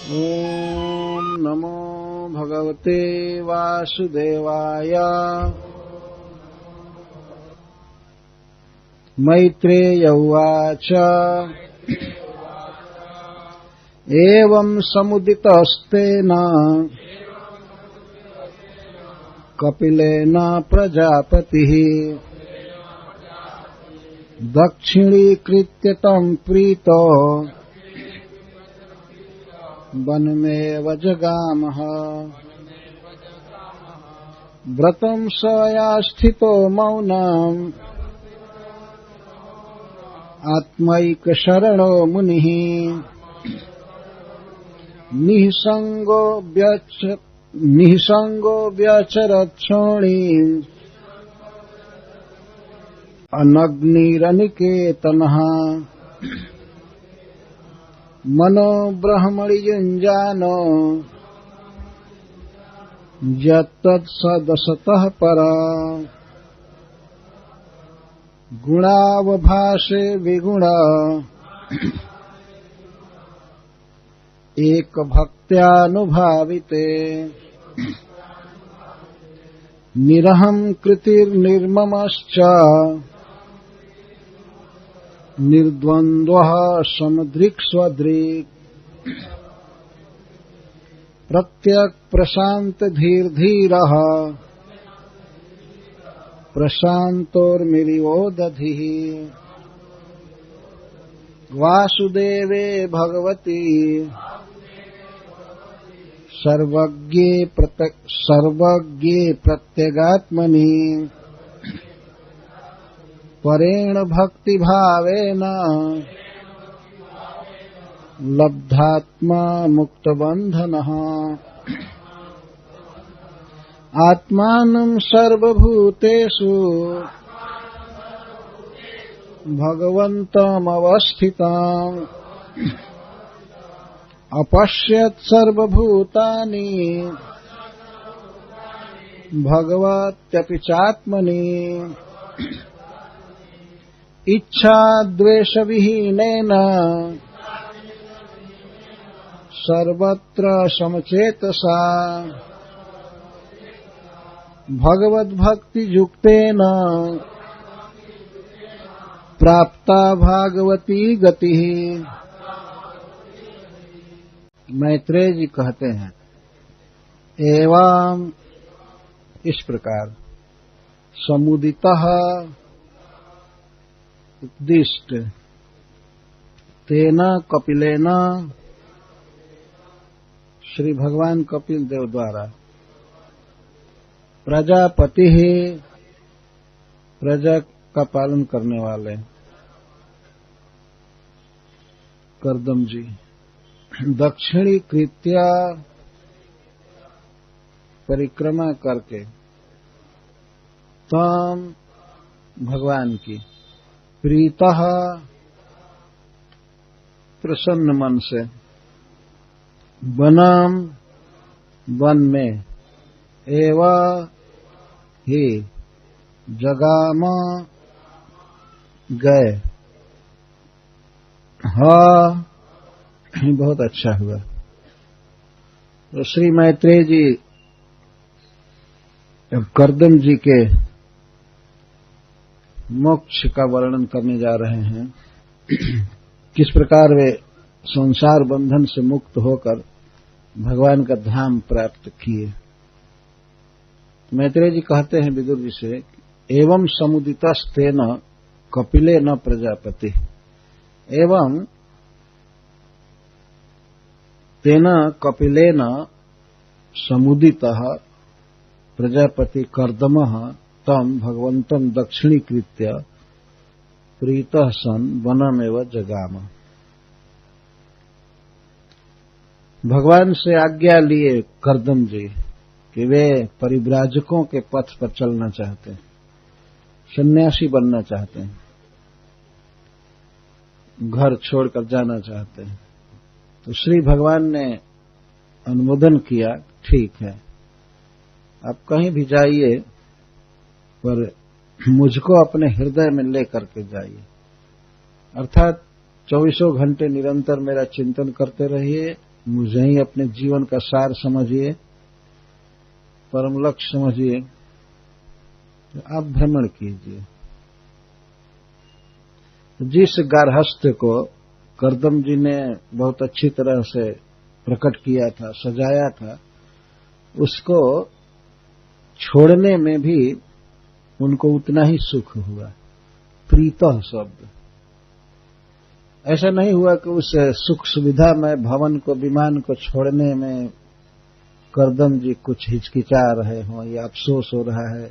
ॐ नमो भगवते वासुदेवाय। मैत्रेय उवाच एवं समुदितस्तेन कपिलेन प्रजापतिः दक्षिणीकृत्य तं प्रीतो वनमेव जगामः। व्रतं स्वया स्थितो मौनम् आत्मैकशरणो मुनिः निःसङ्गो व्यचरच्छोणीम् अनग्निरनिकेतनः। मनो ब्रह्मणि युञ्जानो यत्तत्सदसतः परा। गुणावभाषे विगुणा एकभक्त्यानुभाविते। निरहं कृतिर्निर्ममश्च निर्द्वन्द्वः समदृक्स्वदृक्। प्रत्यक् प्रशान्त धीर्धीरः प्रशान्तोर्मिरिवो दधिः। वासुदेवे भगवती सर्वज्ञे प्रत्यगात्मनि परेण भक्तिभावेन लब्धात्मा मुक्तबन्धनः। आत्मानं सर्वभूतेषु भगवन्तमवस्थितम् अपश्यत् सर्वभूतानि भगवत्यपि चात्मनि। इच्छा द्वेषविहीनेन सर्वत्र समचेतसा भगवद्भक्तियुक्तेन प्राप्ता भागवती गतिः। मैत्रेय जी कहते हैं एवं इस प्रकार समुदितः उद्दिष्ट तेना कपिलेन श्री भगवान कपिल देव द्वारा प्रजापति ही प्रजा का पालन करने वाले कर्दम जी दक्षिणी कृत्या परिक्रमा करके तम भगवान की प्रीतः प्रसन्न मन से वनम वन में एवं ही जगाम गए। हाँ बहुत अच्छा हुआ। तो श्री मैत्रेय जी कर्दम जी के मोक्ष का वर्णन करने जा रहे हैं। किस प्रकार वे संसार बंधन से मुक्त होकर भगवान का धाम प्राप्त किए। मैत्रेय जी कहते हैं विदुर जी से एवं समुदितस्तेन कपिले न प्रजापति। एवं तेन कपिलेन समुदितः प्रजापति कर्दमः तम भगवन्तं दक्षिणीकृत्य प्रीतः सन् वनमेव जगाम। भगवान से आज्ञा लिए कर्दम जी कि वे परिव्राजकों के पथ पर चलना चाहते हैं, सन्यासी बनना चाहते हैं, घर छोड़कर जाना चाहते हैं। तो श्री भगवान ने अनुमोदन किया, ठीक है आप कहीं भी जाइए पर मुझको अपने हृदय में लेकर के जाइए, अर्थात 24 घंटे निरंतर मेरा चिंतन करते रहिए मुझे ही अपने जीवन का सार समझिए, परम लक्ष्य समझिए, तो आप भ्रमण कीजिए। जिस गार्हस्थ्य को करदम जी ने बहुत अच्छी तरह से प्रकट किया था, सजाया था, उसको छोड़ने में भी उनको उतना ही सुख हुआ। प्रीतः शब्द, ऐसा नहीं हुआ कि उस सुख सुविधा में भवन को, विमान को छोड़ने में करदम जी कुछ हिचकिचा रहे हों या अफसोस हो रहा है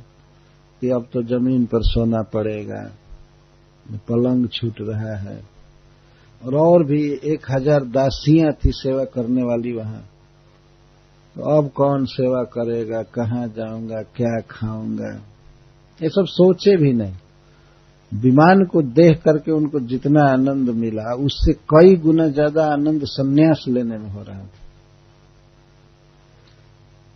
कि अब तो जमीन पर सोना पड़ेगा, पलंग छूट रहा है, और भी 1000 दासियां थी सेवा करने वाली वहां, तो अब कौन सेवा करेगा, कहां जाऊंगा, क्या खाऊंगा, ये सब सोचे भी नहीं। विमान को देख करके उनको जितना आनंद मिला, उससे कई गुना ज्यादा आनंद संन्यास लेने में हो रहा था।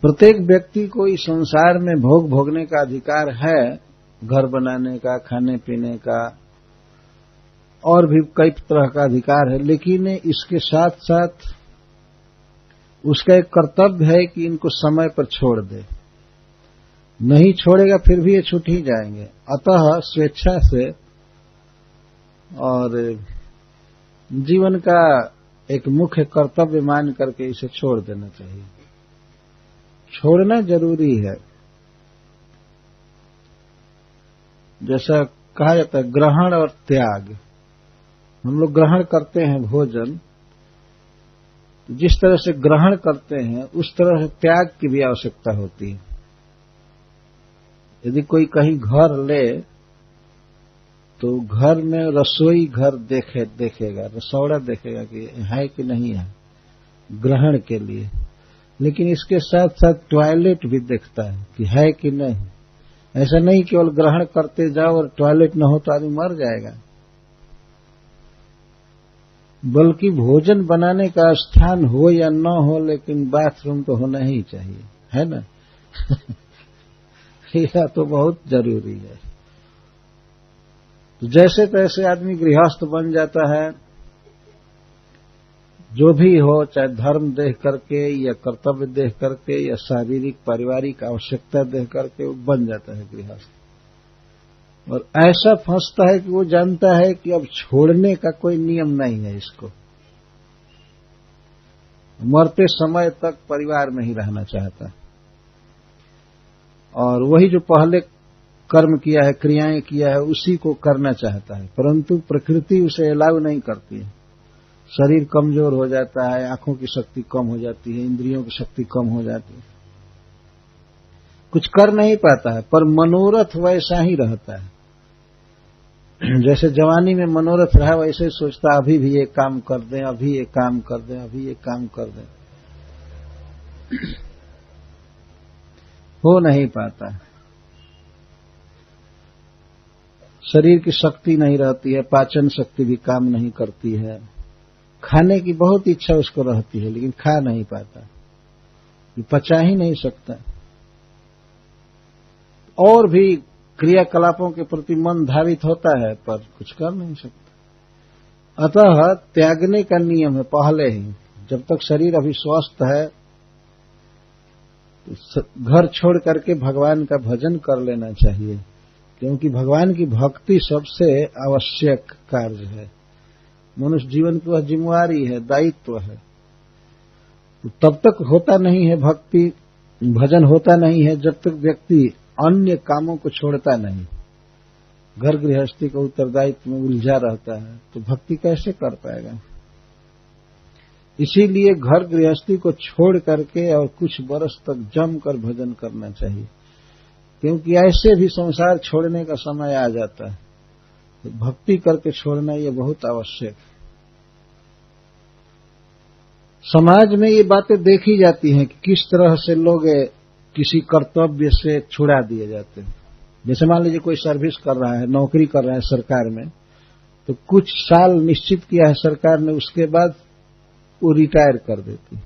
प्रत्येक व्यक्ति को इस संसार में भोग भोगने का अधिकार है, घर बनाने का, खाने पीने का, और भी कई तरह का अधिकार है, लेकिन इसके साथ साथ उसका एक कर्तव्य है कि इनको समय पर छोड़ दे। नहीं छोड़ेगा फिर भी ये छूट ही जाएंगे। अतः स्वेच्छा से और जीवन का एक मुख्य कर्तव्य मान करके इसे छोड़ देना चाहिए। छोड़ना जरूरी है। जैसा कहा जाता है ग्रहण और त्याग, हम लोग ग्रहण करते हैं भोजन, जिस तरह से ग्रहण करते हैं उस तरह से त्याग की भी आवश्यकता होती है। यदि कोई कहीं घर ले तो घर में रसोई घर देखेगा, रसोड़ा देखेगा कि है कि नहीं है ग्रहण के लिए, लेकिन इसके साथ साथ टॉयलेट भी देखता है कि है कि नहीं। ऐसा नहीं केवल ग्रहण करते जाओ और टॉयलेट न हो तो आदमी मर जाएगा, बल्कि भोजन बनाने का स्थान हो या न हो, लेकिन बाथरूम तो होना ही चाहिए, है ना। यह तो बहुत जरूरी है। तो जैसे तैसे आदमी गृहस्थ बन जाता है, जो भी हो, चाहे धर्म देख करके या कर्तव्य देख करके या शारीरिक पारिवारिक आवश्यकता देख करके वो बन जाता है गृहस्थ, और ऐसा फंसता है कि वो जानता है कि अब छोड़ने का कोई नियम नहीं है, इसको मरते समय तक परिवार में ही रहना चाहता है, और वही जो पहले कर्म किया है, क्रियाएं किया है, उसी को करना चाहता है, परंतु प्रकृति उसे अलाउ नहीं करती है। शरीर कमजोर हो जाता है, आंखों की शक्ति कम हो जाती है, इंद्रियों की शक्ति कम हो जाती है, कुछ कर नहीं पाता है, पर मनोरथ वैसा ही रहता है। जैसे जवानी में मनोरथ रहा, वैसे सोचता अभी भी ये काम कर दें, अभी ये काम कर दें, अभी ये काम कर दें, हो नहीं पाता। शरीर की शक्ति नहीं रहती है, पाचन शक्ति भी काम नहीं करती है, खाने की बहुत इच्छा उसको रहती है, लेकिन खा नहीं पाता, पचा ही नहीं सकता, और भी क्रियाकलापों के प्रति मन धावित होता है, पर कुछ कर नहीं सकता। अतः त्यागने का नियम है पहले ही, जब तक शरीर अभी स्वस्थ है, घर छोड़ करके भगवान का भजन कर लेना चाहिए, क्योंकि भगवान की भक्ति सबसे आवश्यक कार्य है। मनुष्य जीवन की वह जिम्मेवारी है, दायित्व है। तब तक होता नहीं है भक्ति, भजन होता नहीं है, जब तक व्यक्ति अन्य कामों को छोड़ता नहीं, घर गृहस्थी का उत्तरदायित्व में उलझा रहता है, तो भक्ति कैसे कर पाएगा। इसीलिए घर गृहस्थी को छोड़ करके और कुछ वर्ष तक जमकर भजन करना चाहिए, क्योंकि ऐसे भी संसार छोड़ने का समय आ जाता है, तो भक्ति करके छोड़ना ये बहुत आवश्यक है। समाज में ये बातें देखी जाती हैं कि किस तरह से लोग किसी कर्तव्य से छुड़ा दिए जाते हैं। जैसे मान लीजिए कोई सर्विस कर रहा है, नौकरी कर रहा है सरकार में, तो कुछ साल निश्चित किया है सरकार ने, उसके बाद वो रिटायर कर देती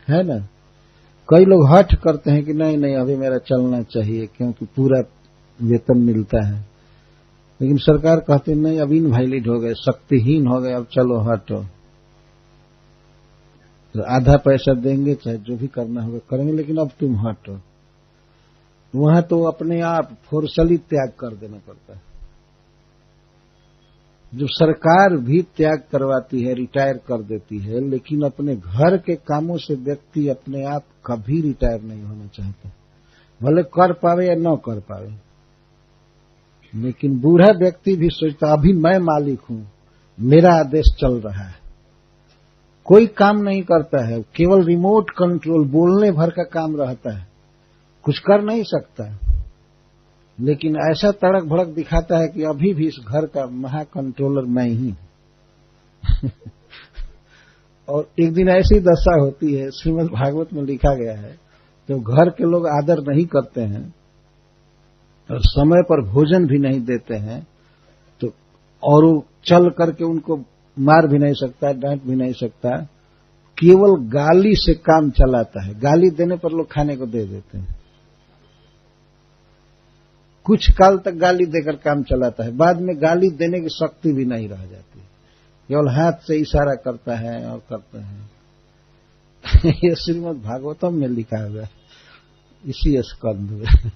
है ना। कई लोग हठ करते हैं कि नहीं नहीं अभी मेरा चलना चाहिए, क्योंकि पूरा वेतन मिलता है, लेकिन सरकार कहती नहीं अब इनवैलिड हो गए, शक्तिहीन हो गए, अब चलो हटो। तो आधा पैसा देंगे, चाहे जो भी करना होगा करेंगे, लेकिन अब तुम हटो। वहां तो अपने आप फोर्सली त्याग कर देना पड़ता है। जो सरकार भी त्याग करवाती है, रिटायर कर देती है, लेकिन अपने घर के कामों से व्यक्ति अपने आप कभी रिटायर नहीं होना चाहता, भले कर पावे या न कर पावे। लेकिन बूढ़ा व्यक्ति भी सोचता अभी मैं मालिक हूं, मेरा आदेश चल रहा है, कोई काम नहीं करता है, केवल रिमोट कंट्रोल बोलने भर का काम रहता है, कुछ कर नहीं सकता। लेकिन ऐसा तड़क भड़क दिखाता है कि अभी भी इस घर का महा कंट्रोलर मैं ही हूं। और एक दिन ऐसी दशा होती है, श्रीमद् भागवत में लिखा गया है, तो घर के लोग आदर नहीं करते हैं और समय पर भोजन भी नहीं देते हैं, तो और वो चल करके उनको मार भी नहीं सकता, डांट भी नहीं सकता, केवल गाली से काम चलाता है। गाली देने पर लोग खाने को दे देते हैं, कुछ काल तक गाली देकर काम चलाता है, बाद में गाली देने की शक्ति भी नहीं रह जाती, केवल हाथ से इशारा करता है और करता है। ये श्रीमद् भागवतम में लिखा हुआ है, इसी स्कंध में।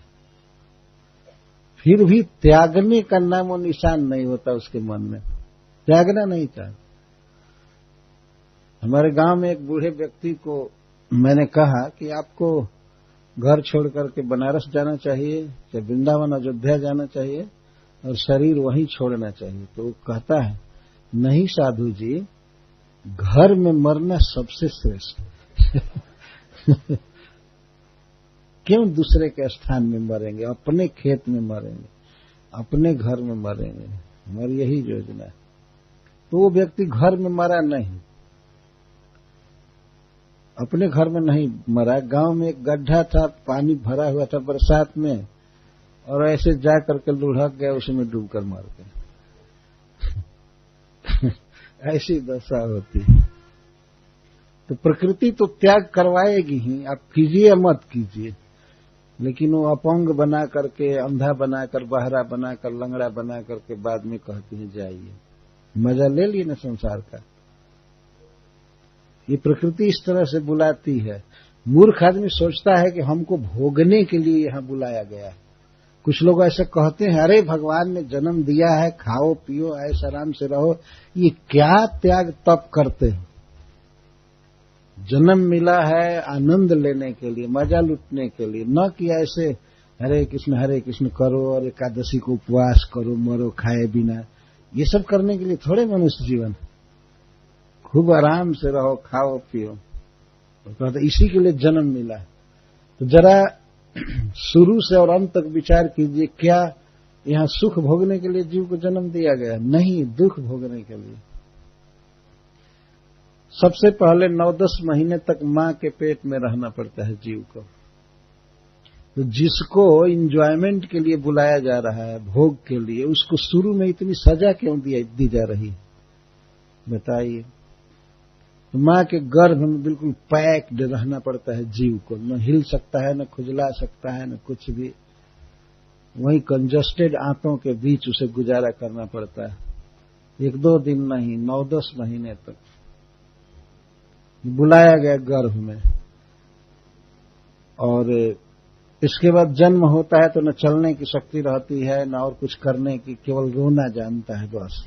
फिर भी त्यागने का नाम और निशान नहीं होता उसके मन में, त्यागना नहीं चाहता। हमारे गांव में एक बूढ़े व्यक्ति को मैंने कहा कि आपको घर छोड़ करके बनारस जाना चाहिए, या वृंदावन अयोध्या जाना चाहिए, और शरीर वहीं छोड़ना चाहिए। तो वो कहता है, नहीं साधु जी, घर में मरना सबसे श्रेष्ठ। क्यों दूसरे के स्थान में मरेंगे, अपने खेत में मरेंगे, अपने घर में मरेंगे, हमारी यही योजना है। तो वो व्यक्ति घर में मरा नहीं, अपने घर में नहीं मरा, गांव में एक गड्ढा था, पानी भरा हुआ था बरसात में, और ऐसे जा करके लुढ़क गया, उसमें डूबकर मर गया। ऐसी दशा होती है। तो प्रकृति तो त्याग करवाएगी ही, आप कीजिए मत कीजिए, लेकिन वो अपंग बना करके, अंधा बनाकर, बहरा बनाकर, लंगड़ा बना करके बाद में कहती है जाइए, मजा ले लिए ना संसार का। ये प्रकृति इस तरह से बुलाती है। मूर्ख आदमी सोचता है कि हमको भोगने के लिए यहां बुलाया गया है। कुछ लोग ऐसे कहते हैं, अरे भगवान ने जन्म दिया है, खाओ पियो ऐश आराम से रहो, ये क्या त्याग तप करते हो? जन्म मिला है आनंद लेने के लिए, मजा लूटने के लिए, न कि ऐसे हरे कृष्ण करो और एकादशी को उपवास करो, मरो खाए बिना। ये सब करने के लिए थोड़े मनुष्य जीवन, खूब आराम से रहो, खाओ पियो। तो कहते इसी के लिए जन्म मिला है। तो जरा शुरू से और अंत तक विचार कीजिए, क्या यहाँ सुख भोगने के लिए जीव को जन्म दिया गया? नहीं, दुख भोगने के लिए। सबसे पहले 9-10 महीने तक मां के पेट में रहना पड़ता है जीव को। तो जिसको एंजॉयमेंट के लिए बुलाया जा रहा है, भोग के लिए, उसको शुरू में इतनी सजा क्यों दी जा रही है, बताइए। तो मां के गर्भ में बिल्कुल पैक्ड रहना पड़ता है जीव को, न हिल सकता है, न खुजला सकता है, न कुछ भी। वहीं कंजस्टेड आंतों के बीच उसे गुजारा करना पड़ता है, 1-2 दिन नहीं, 9-10 महीने तक बुलाया गया गर्भ में। और इसके बाद जन्म होता है तो न चलने की शक्ति रहती है, न और कुछ करने की, केवल रोना जानता है बस।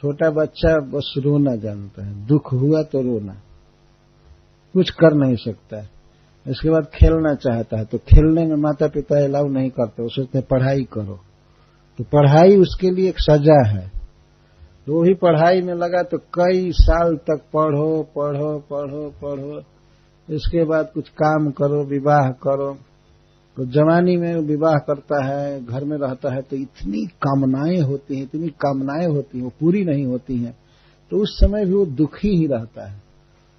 छोटा बच्चा बस रोना जानता है, दुख हुआ तो रोना, कुछ कर नहीं सकता है। इसके बाद खेलना चाहता है तो खेलने में माता पिता अलाउ नहीं करते, वो सोचते हैं पढ़ाई करो। तो पढ़ाई उसके लिए एक सजा है। तो वही पढ़ाई में लगा तो कई साल तक पढ़ो पढ़ो पढ़ो पढ़ो, इसके बाद कुछ काम करो, विवाह करो। तो जवानी में विवाह करता है, घर में रहता है, तो इतनी कामनाएं होती हैं, इतनी कामनाएं होती हैं, वो पूरी नहीं होती हैं। तो उस समय भी वो दुखी ही रहता है।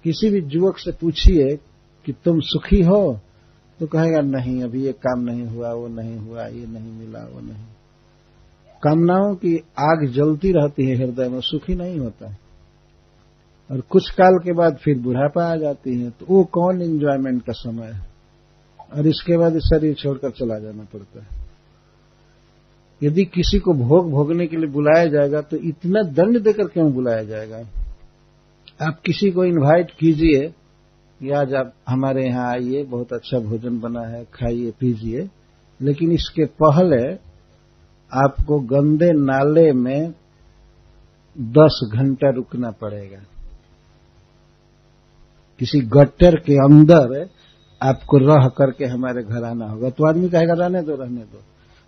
किसी भी युवक से पूछिए कि तुम सुखी हो, तो कहेगा नहीं, अभी ये काम नहीं हुआ, वो नहीं हुआ, ये नहीं मिला, वो नहीं। कामनाओं की आग जलती रहती है हृदय में, सुखी नहीं होता है। और कुछ काल के बाद फिर बुढ़ापा आ जाती है, तो वो कौन एंजॉयमेंट का समय है। और इसके बाद शरीर छोड़कर चला जाना पड़ता है। यदि किसी को भोग भोगने के लिए बुलाया जाएगा तो इतना दंड देकर क्यों बुलाया जाएगा? आप किसी को इनवाइट कीजिए कि आज आप हमारे यहाँ आइए, बहुत अच्छा भोजन बना है, खाइए पीजिए, लेकिन इसके पहले आपको गंदे नाले में 10 घंटा रुकना पड़ेगा। किसी गट्टर के अंदर आपको रह करके हमारे घर आना होगा। तो आदमी कहेगा रहने दो रहने दो,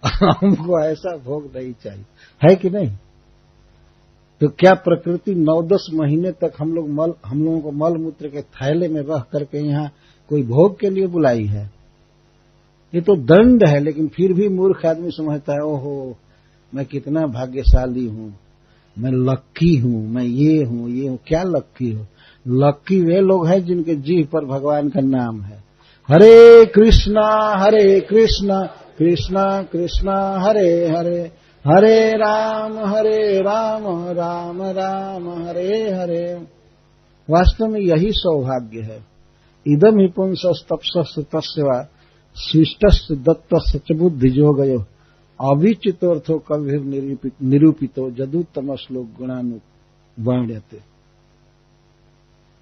हमको ऐसा भोग नहीं चाहिए, है कि नहीं? तो क्या प्रकृति 9-10 महीने तक हम लोगों को मल मूत्र के थैले में रह करके यहाँ कोई भोग के लिए बुलाई है? ये तो दंड है। लेकिन फिर भी मूर्ख आदमी समझता है, ओहो मैं कितना भाग्यशाली हूँ, मैं लक्की हूँ, मैं ये हूँ। क्या लक्की हो? लक्की वे लोग हैं जिनके जीभ पर भगवान का नाम है। हरे कृष्णा कृष्णा कृष्णा हरे हरे, हरे राम राम राम हरे हरे। वास्तव में यही सौभाग्य है। इदम हि पुंसस् तपसस् तस्वा शिष्टस् दत्तस् च बुद्धिजोगयो अविचितोर्थो कविभिर निरूपितो जदुत्तम श्लोक गुणानुवर्ण्यते।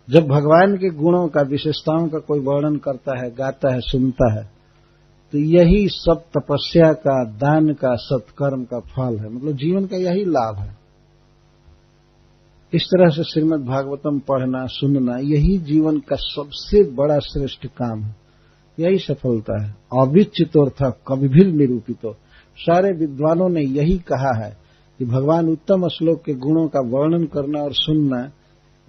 जब भगवान के गुणों का, विशेषताओं का कोई वर्णन करता है, गाता है, सुनता है, तो यही सब तपस्या का, दान का, सत्कर्म का फल है। मतलब जीवन का यही लाभ है। इस तरह से श्रीमद् भागवतम पढ़ना, सुनना, यही जीवन का सबसे बड़ा श्रेष्ठ काम है, यही सफलता है। अविचितोर्थ कविभिर निरूपितो, सारे विद्वानों ने यही कहा है कि भगवान उत्तम श्लोक के गुणों का वर्णन करना और सुनना,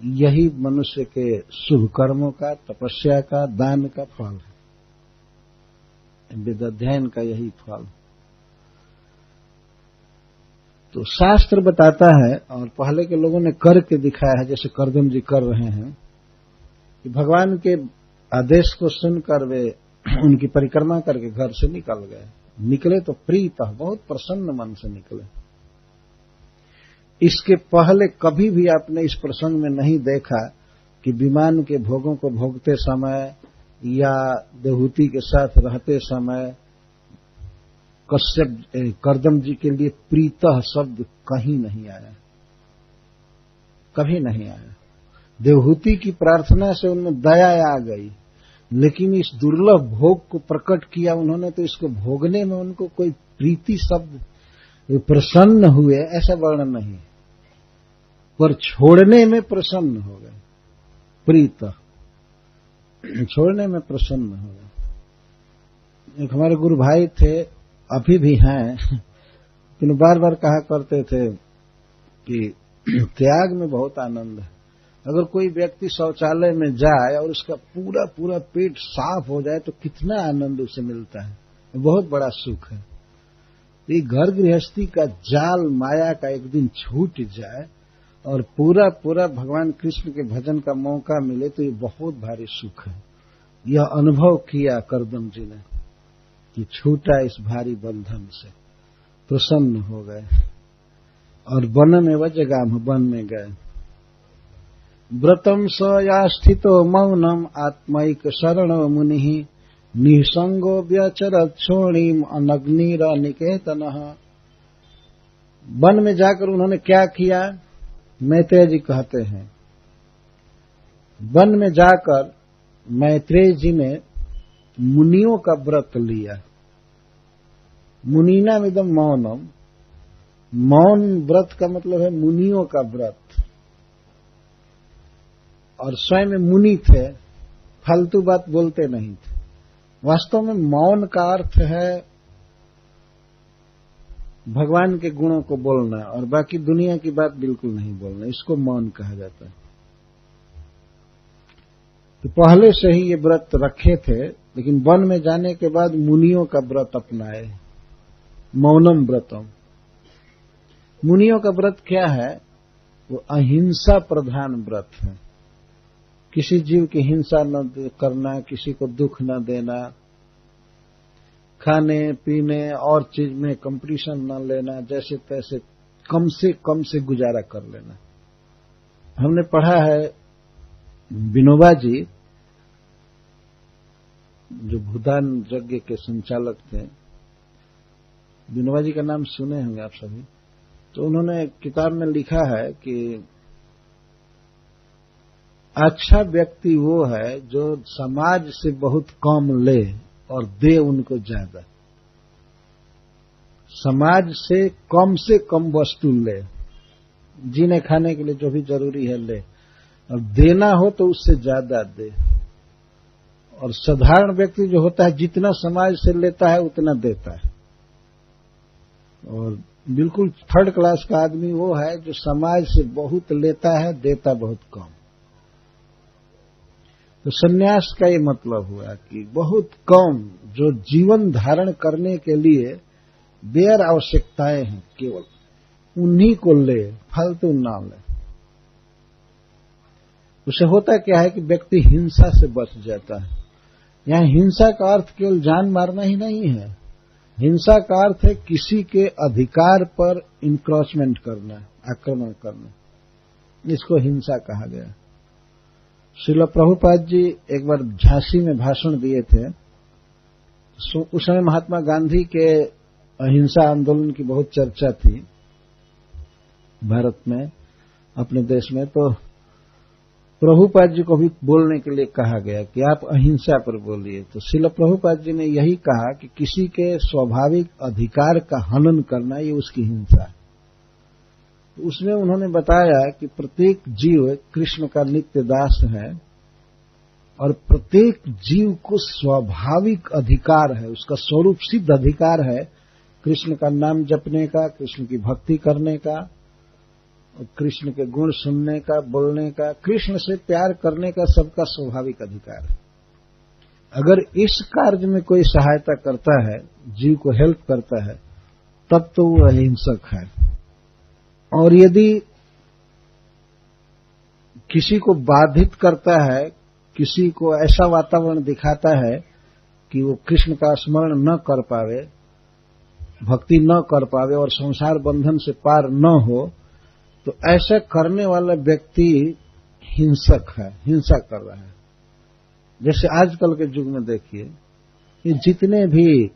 यही मनुष्य के शुभ कर्मों का, तपस्या का, दान का फल है, वेद अध्ययन का यही फल। तो शास्त्र बताता है, और पहले के लोगों ने करके दिखाया है, जैसे करदम जी कर रहे हैं, कि भगवान के आदेश को सुनकर वे उनकी परिक्रमा करके घर से निकल गए। निकले तो प्रीतः, बहुत प्रसन्न मन से निकले। इसके पहले कभी भी आपने इस प्रसंग में नहीं देखा कि विमान के भोगों को भोगते समय या देवहूति के साथ रहते समय कश्यप करदम जी के लिए प्रीतः शब्द कहीं नहीं आया, कभी नहीं आया। देवहूति की प्रार्थना से उनमें दया आ गई, लेकिन इस दुर्लभ भोग को प्रकट किया उन्होंने, तो इसको भोगने में उनको कोई प्रीति शब्द, प्रसन्न हुए, ऐसा वर्णन नहीं, पर छोड़ने में प्रसन्न हो गए। प्रीतः, छोड़ने में प्रसन्न हो गए। एक हमारे गुरु भाई थे, अभी भी हैं, लेकिन बार बार कहा करते थे कि त्याग में बहुत आनंद है। अगर कोई व्यक्ति शौचालय में जाए और उसका पूरा पूरा पेट साफ हो जाए तो कितना आनंद उसे मिलता है, बहुत बड़ा सुख है। ये घर गृहस्थी का जाल माया का एक दिन छूट जाए और पूरा पूरा भगवान कृष्ण के भजन का मौका मिले, तो ये बहुत भारी सुख है। यह अनुभव किया करदम जी ने कि छूटा इस भारी बंधन से, प्रसन्न हो गए और वन में वजगाम, वन में गए। व्रतम स या स्थितो मौनम आत्मैक शरण मुनि निसंगो व्यचरत क्षोणीम अनग्निर निकेतनः। वन में जाकर उन्होंने क्या किया? मैत्रेय जी कहते हैं, वन में जाकर मैत्रेय जी ने मुनियों का व्रत लिया। मुनीना इदम मौनम, मौन व्रत का मतलब है मुनियों का व्रत। और स्वयं मुनि थे, फालतू बात बोलते नहीं थे। वास्तव में मौन का अर्थ है भगवान के गुणों को बोलना और बाकी दुनिया की बात बिल्कुल नहीं बोलना, इसको मौन कहा जाता है। तो पहले से ही ये व्रत रखे थे, लेकिन वन में जाने के बाद मुनियों का व्रत अपनाए, मौनम व्रतम। मुनियों का व्रत क्या है? वो अहिंसा प्रधान व्रत है। किसी जीव की हिंसा न करना, किसी को दुख न देना, खाने पीने और चीज में कंपटीशन न लेना, जैसे तैसे कम से गुजारा कर लेना। हमने पढ़ा है विनोबा जी, जो भूदान यज्ञ के संचालक थे, विनोबा जी का नाम सुने होंगे आप सभी। तो उन्होंने किताब में लिखा है कि अच्छा व्यक्ति वो है जो समाज से बहुत कम ले और दे उनको ज्यादा। समाज से कम वस्तु ले, जीने खाने के लिए जो भी जरूरी है ले, और देना हो तो उससे ज्यादा दे। और साधारण व्यक्ति जो होता है जितना समाज से लेता है उतना देता है। और बिल्कुल थर्ड क्लास का आदमी वो है जो समाज से बहुत लेता है, देता बहुत कम। तो सन्यास का ये मतलब हुआ कि बहुत कम, जो जीवन धारण करने के लिए बेयर आवश्यकताएं हैं केवल उन्हीं को ले, फालतू ना ले। उसे होता क्या है कि व्यक्ति हिंसा से बच जाता है। यहाँ हिंसा का अर्थ केवल जान मारना ही नहीं है। हिंसा का अर्थ है किसी के अधिकार पर इंक्रोचमेंट करना, आक्रमण करना। इसको हिंसा कहा गया। श्रील प्रभुपाद जी एक बार झांसी में भाषण दिए थे। उस समय महात्मा गांधी के अहिंसा आंदोलन की बहुत चर्चा थी भारत में, अपने देश में। तो प्रभुपाद जी को भी बोलने के लिए कहा गया कि आप अहिंसा पर बोलिए। तो श्रील प्रभुपाद जी ने यही कहा कि किसी के स्वाभाविक अधिकार का हनन करना ये उसकी हिंसा है। उसमें उन्होंने बताया कि प्रत्येक जीव कृष्ण का नित्य दास है और प्रत्येक जीव को स्वाभाविक अधिकार है, उसका स्वरूप सिद्ध अधिकार है कृष्ण का नाम जपने का, कृष्ण की भक्ति करने का, और कृष्ण के गुण सुनने का, बोलने का, कृष्ण से प्यार करने का सबका स्वाभाविक अधिकार है। अगर इस कार्य में कोई सहायता करता है, जीव को हेल्प करता है, तब तो वो अहिंसक है। और यदि किसी को बाधित करता है, किसी को ऐसा वातावरण दिखाता है कि वो कृष्ण का स्मरण न कर पावे, भक्ति न कर पावे और संसार बंधन से पार न हो, तो ऐसा करने वाला व्यक्ति हिंसक है, हिंसा कर रहा है। जैसे आजकल के युग में देखिए, ये जितने भी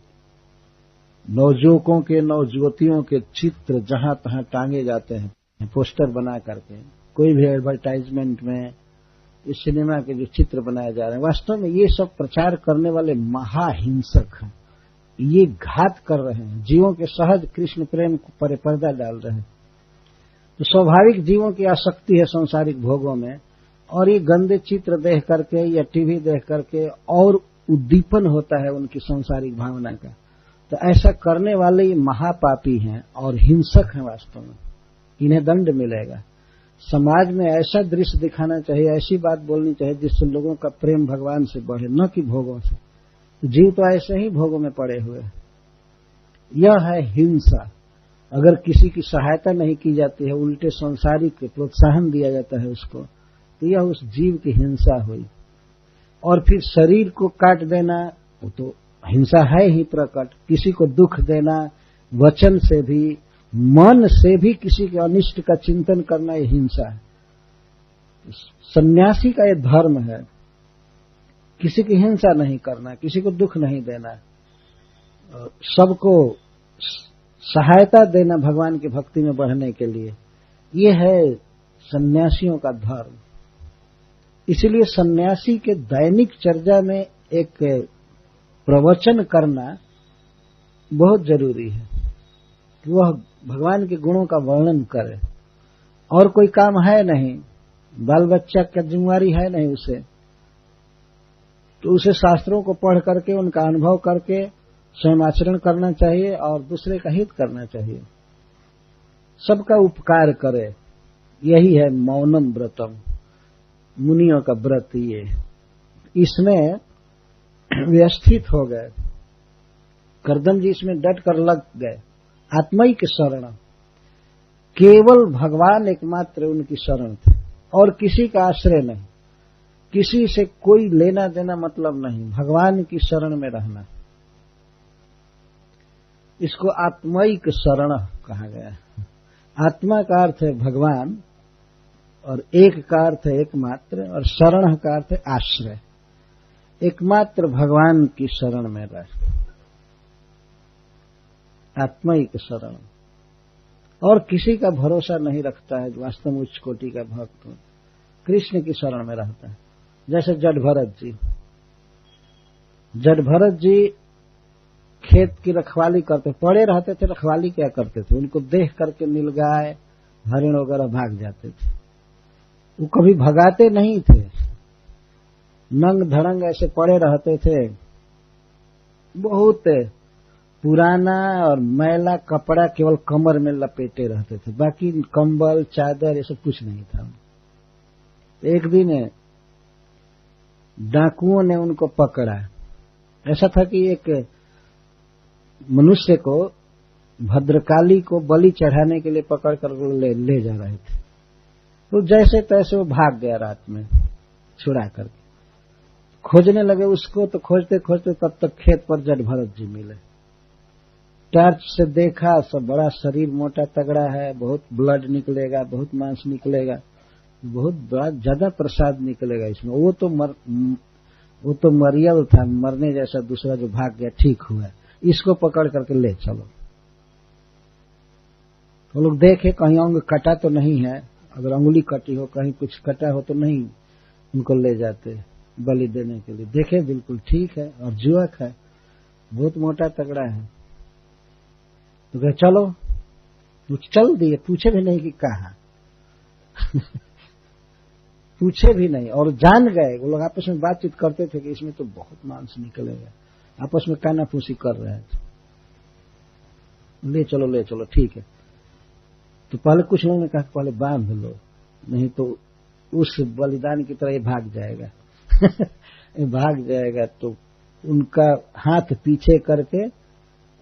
नवजुवकों के, नवजुवतियों के चित्र जहां तहां टांगे जाते हैं, पोस्टर बना करके, कोई भी एडवर्टाइजमेंट में, इस सिनेमा के जो चित्र बनाए जा रहे हैं, वास्तव में ये सब प्रचार करने वाले महाहिंसक हैं। ये घात कर रहे हैं, जीवों के सहज कृष्ण प्रेम को पर्दा डाल रहे हैं। तो स्वाभाविक जीवों की आसक्ति है सांसारिक भोगों में, और ये गंदे चित्र देख करके या टीवी देख करके और उद्दीपन होता है उनकी सांसारिक भावना का। तो ऐसा करने वाले ये महापापी हैं और हिंसक हैं वास्तव में। इन्हें दंड मिलेगा। समाज में ऐसा दृश्य दिखाना चाहिए, ऐसी बात बोलनी चाहिए जिससे लोगों का प्रेम भगवान से बढ़े, न कि भोगों से। जीव तो ऐसे ही भोगों में पड़े हुए हैं। यह है हिंसा। अगर किसी की सहायता नहीं की जाती है, उल्टे संसारिक प्रोत्साहन दिया जाता है उसको, तो यह उस जीव की हिंसा हुई। और फिर शरीर को काट देना, वो तो हिंसा है ही प्रकट। किसी को दुख देना, वचन से भी, मन से भी किसी के अनिष्ट का चिंतन करना, ये हिंसा है। सन्यासी का ये धर्म है, किसी की हिंसा नहीं करना, किसी को दुख नहीं देना, सबको सहायता देना भगवान की भक्ति में बढ़ने के लिए। ये है सन्यासियों का धर्म। इसलिए सन्यासी के दैनिक चर्चा में एक प्रवचन करना बहुत जरूरी है कि वह भगवान के गुणों का वर्णन करे। और कोई काम है नहीं, बाल बच्चा का जिम्मेवारी है नहीं उसे, तो उसे शास्त्रों को पढ़ करके, उनका अनुभव करके स्वयं आचरण करना चाहिए और दूसरे का हित करना चाहिए, सबका उपकार करे। यही है मौनम व्रतम, मुनियों का व्रत। ये इसमें व्यवस्थित हो गए, करदम जी इसमें डट कर लग गए। आत्मा के शरण, केवल भगवान एकमात्र उनकी शरण थे और किसी का आश्रय नहीं, किसी से कोई लेना देना मतलब नहीं, भगवान की शरण में रहना। इसको आत्मिक शरण कहा गया है। आत्मा का अर्थ है भगवान, और एक का अर्थ है एकमात्र, और शरण का अर्थ है आश्रय। एकमात्र भगवान की शरण में रह, आत्मिक शरण। और किसी का भरोसा नहीं रखता है जो वास्तव में उच्च कोटि का भक्त हो। कृष्ण की शरण में रहता है। जैसे जडभरत जी खेत की रखवाली करते, पड़े रहते थे, रखवाली क्या करते थे, उनको देख करके नीलगाय हरिण वगैरह भाग जाते थे। वो कभी भगाते नहीं थे, नंग धड़ंग ऐसे पड़े रहते थे। बहुत पुराना और मैला कपड़ा केवल कमर में लपेटे रहते थे, बाकी कंबल चादर ये सब कुछ नहीं था। एक दिन डाकुओं ने उनको पकड़ा। ऐसा था कि एक मनुष्य को भद्रकाली को बलि चढ़ाने के लिए पकड़ कर ले जा रहे थे। तो जैसे तैसे वो भाग गया रात में छुड़ा करके। खोजने लगे उसको, तो खोजते खोजते तब तक खेत पर जडभरत जी मिले। टॉर्च से देखा, सब बड़ा शरीर मोटा तगड़ा है, बहुत ब्लड निकलेगा, बहुत मांस निकलेगा, बहुत बड़ा ज्यादा प्रसाद निकलेगा इसमें। वो तो मरियल था, मरने जैसा। दूसरा जो भाग गया ठीक हुआ, इसको पकड़ करके ले चलो। तो लोग देखे कहीं अंग कटा तो नहीं है, अगर अंगुली कटी हो, कहीं कुछ कटा हो तो नहीं उनको ले जाते बलि देने के लिए। देखे बिल्कुल ठीक है और युवक है, बहुत मोटा तगड़ा है। तो कहे चलो, तो चल दिए, पूछे भी नहीं कि कहा पूछे भी नहीं, और जान गए। वो लोग आपस में बातचीत करते थे कि इसमें तो बहुत मांस निकलेगा, आपस में कानाफूसी कर रहे थे। ले चलो ठीक है। तो पहले कुछ लोगों ने कहा पहले बांध लो, नहीं तो उस बलिदान की तरह ये भाग जाएगा ये भाग जाएगा। तो उनका हाथ पीछे करके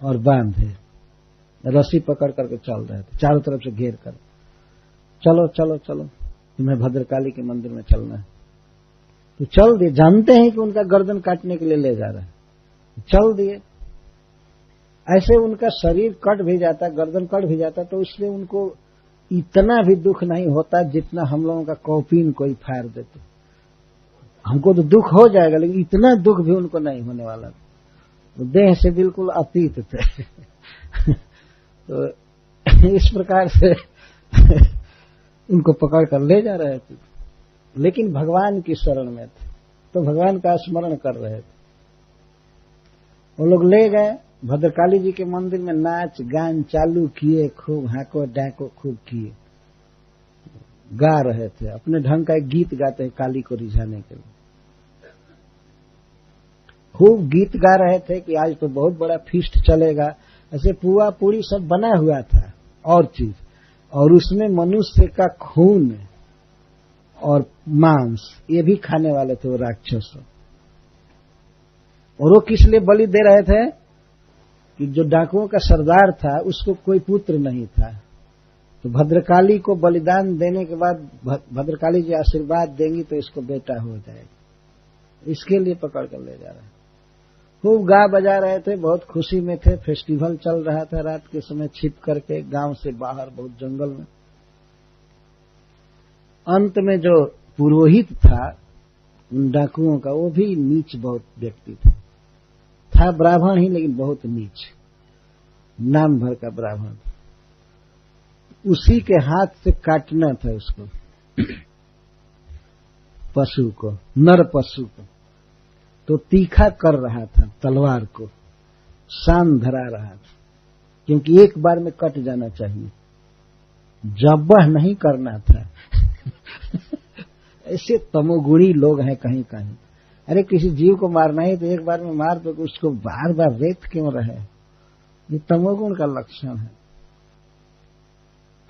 और बांधे, रस्सी पकड़ करके चल रहे थे, चारों तरफ से घेर कर। चलो तुम्हें भद्रकाली के मंदिर में चलना है। तो चल दिए, जानते हैं कि उनका गर्दन काटने के लिए ले जा रहे हैं, चल दिए। ऐसे उनका शरीर कट भी जाता, गर्दन कट भी जाता, तो इसलिए उनको इतना भी दुख नहीं होता जितना हम लोगों का कॉपीन कोई फाड़ देते। हमको तो दुख हो जाएगा, लेकिन इतना दुख भी उनको नहीं होने वाला। तो देह से बिल्कुल अतीत थे तो इस प्रकार से उनको पकड़ कर ले जा रहे थे, लेकिन भगवान की शरण में थे, तो भगवान का स्मरण कर रहे थे। वो लोग ले गए भद्रकाली जी के मंदिर में, नाच गान चालू किए, खूब हाको डाको खूब किए, गा रहे थे। अपने ढंग का एक गीत गाते हैं काली को रिझाने के लिए, खूब गीत गा रहे थे कि आज तो बहुत बड़ा फीस्ट चलेगा। ऐसे पुआ पूरी सब बना हुआ था और चीज, और उसमें मनुष्य का खून और मांस ये भी खाने वाले थे वो राक्षस। और वो किस लिए बलि दे रहे थे कि जो डाकुओं का सरदार था उसको कोई पुत्र नहीं था, तो भद्रकाली को बलिदान देने के बाद भद्रकाली जी आशीर्वाद देंगी तो इसको बेटा हो जाएगा, इसके लिए पकड़ कर ले जा रहे हैं। खूब गा बजा रहे थे, बहुत खुशी में थे। फेस्टिवल चल रहा था रात के समय, छिप करके गांव से बाहर बहुत जंगल में। अंत में जो पुरोहित था उन डाकुओं का, वो भी नीच बहुत व्यक्ति था ब्राह्मण ही, लेकिन बहुत नीच, नाम भर का ब्राह्मण। उसी के हाथ से काटना था उसको पशु को, नर पशु को। तो तीखा कर रहा था तलवार को, शान धरा रहा था, क्योंकि एक बार में कट जाना चाहिए, जब्बह नहीं करना था ऐसे तमोगुणी लोग हैं कहीं कहीं। अरे किसी जीव को मारना है तो एक बार में मार दो, उसको बार बार रेत क्यों रहे, ये तमोगुण का लक्षण है।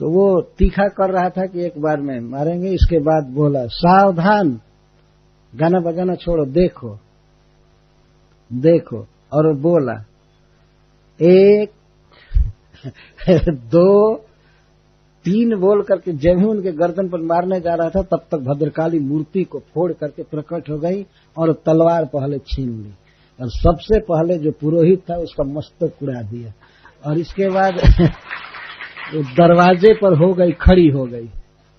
तो वो तीखा कर रहा था कि एक बार में मारेंगे। इसके बाद बोला सावधान, गाना बजाना छोड़ो, देखो देखो। और बोला 1 2 3 बोल करके जब ही उनके गर्दन पर मारने जा रहा था तब तक भद्रकाली मूर्ति को फोड़ करके प्रकट हो गई और तलवार पहले छीन ली, और सबसे पहले जो पुरोहित था उसका मस्तक उड़ा दिया। और इसके बाद दरवाजे पर हो गई, खड़ी हो गई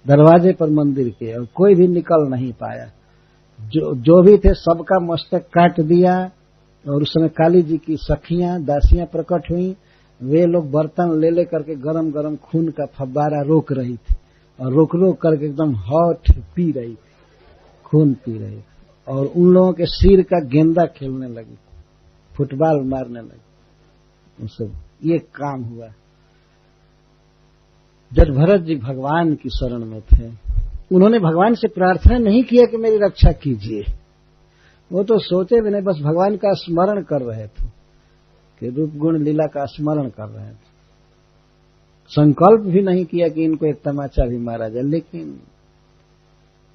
दरवाजे पर मंदिर के, और कोई भी निकल नहीं पाया। जो भी थे सबका मस्तक काट दिया। और उस समय काली जी की सखियां दासियां प्रकट हुई, वे लोग बर्तन ले करके गरम गरम खून का फव्वारा रोक रही थी, और रोक रोक करके एकदम हॉट पी रही थी। खून पी रही थी और उन लोगों के सिर का गेंदा खेलने लगी, फुटबॉल मारने लगी। सब ये काम हुआ। जब भरत जी भगवान की शरण में थे, उन्होंने भगवान से प्रार्थना नहीं किया कि मेरी रक्षा कीजिए, वो तो सोचे भी नहीं, बस भगवान का स्मरण कर रहे थे कि रूप गुण लीला का स्मरण कर रहे थे। संकल्प भी नहीं किया कि इनको एक तमाचा भी मारा जाए, लेकिन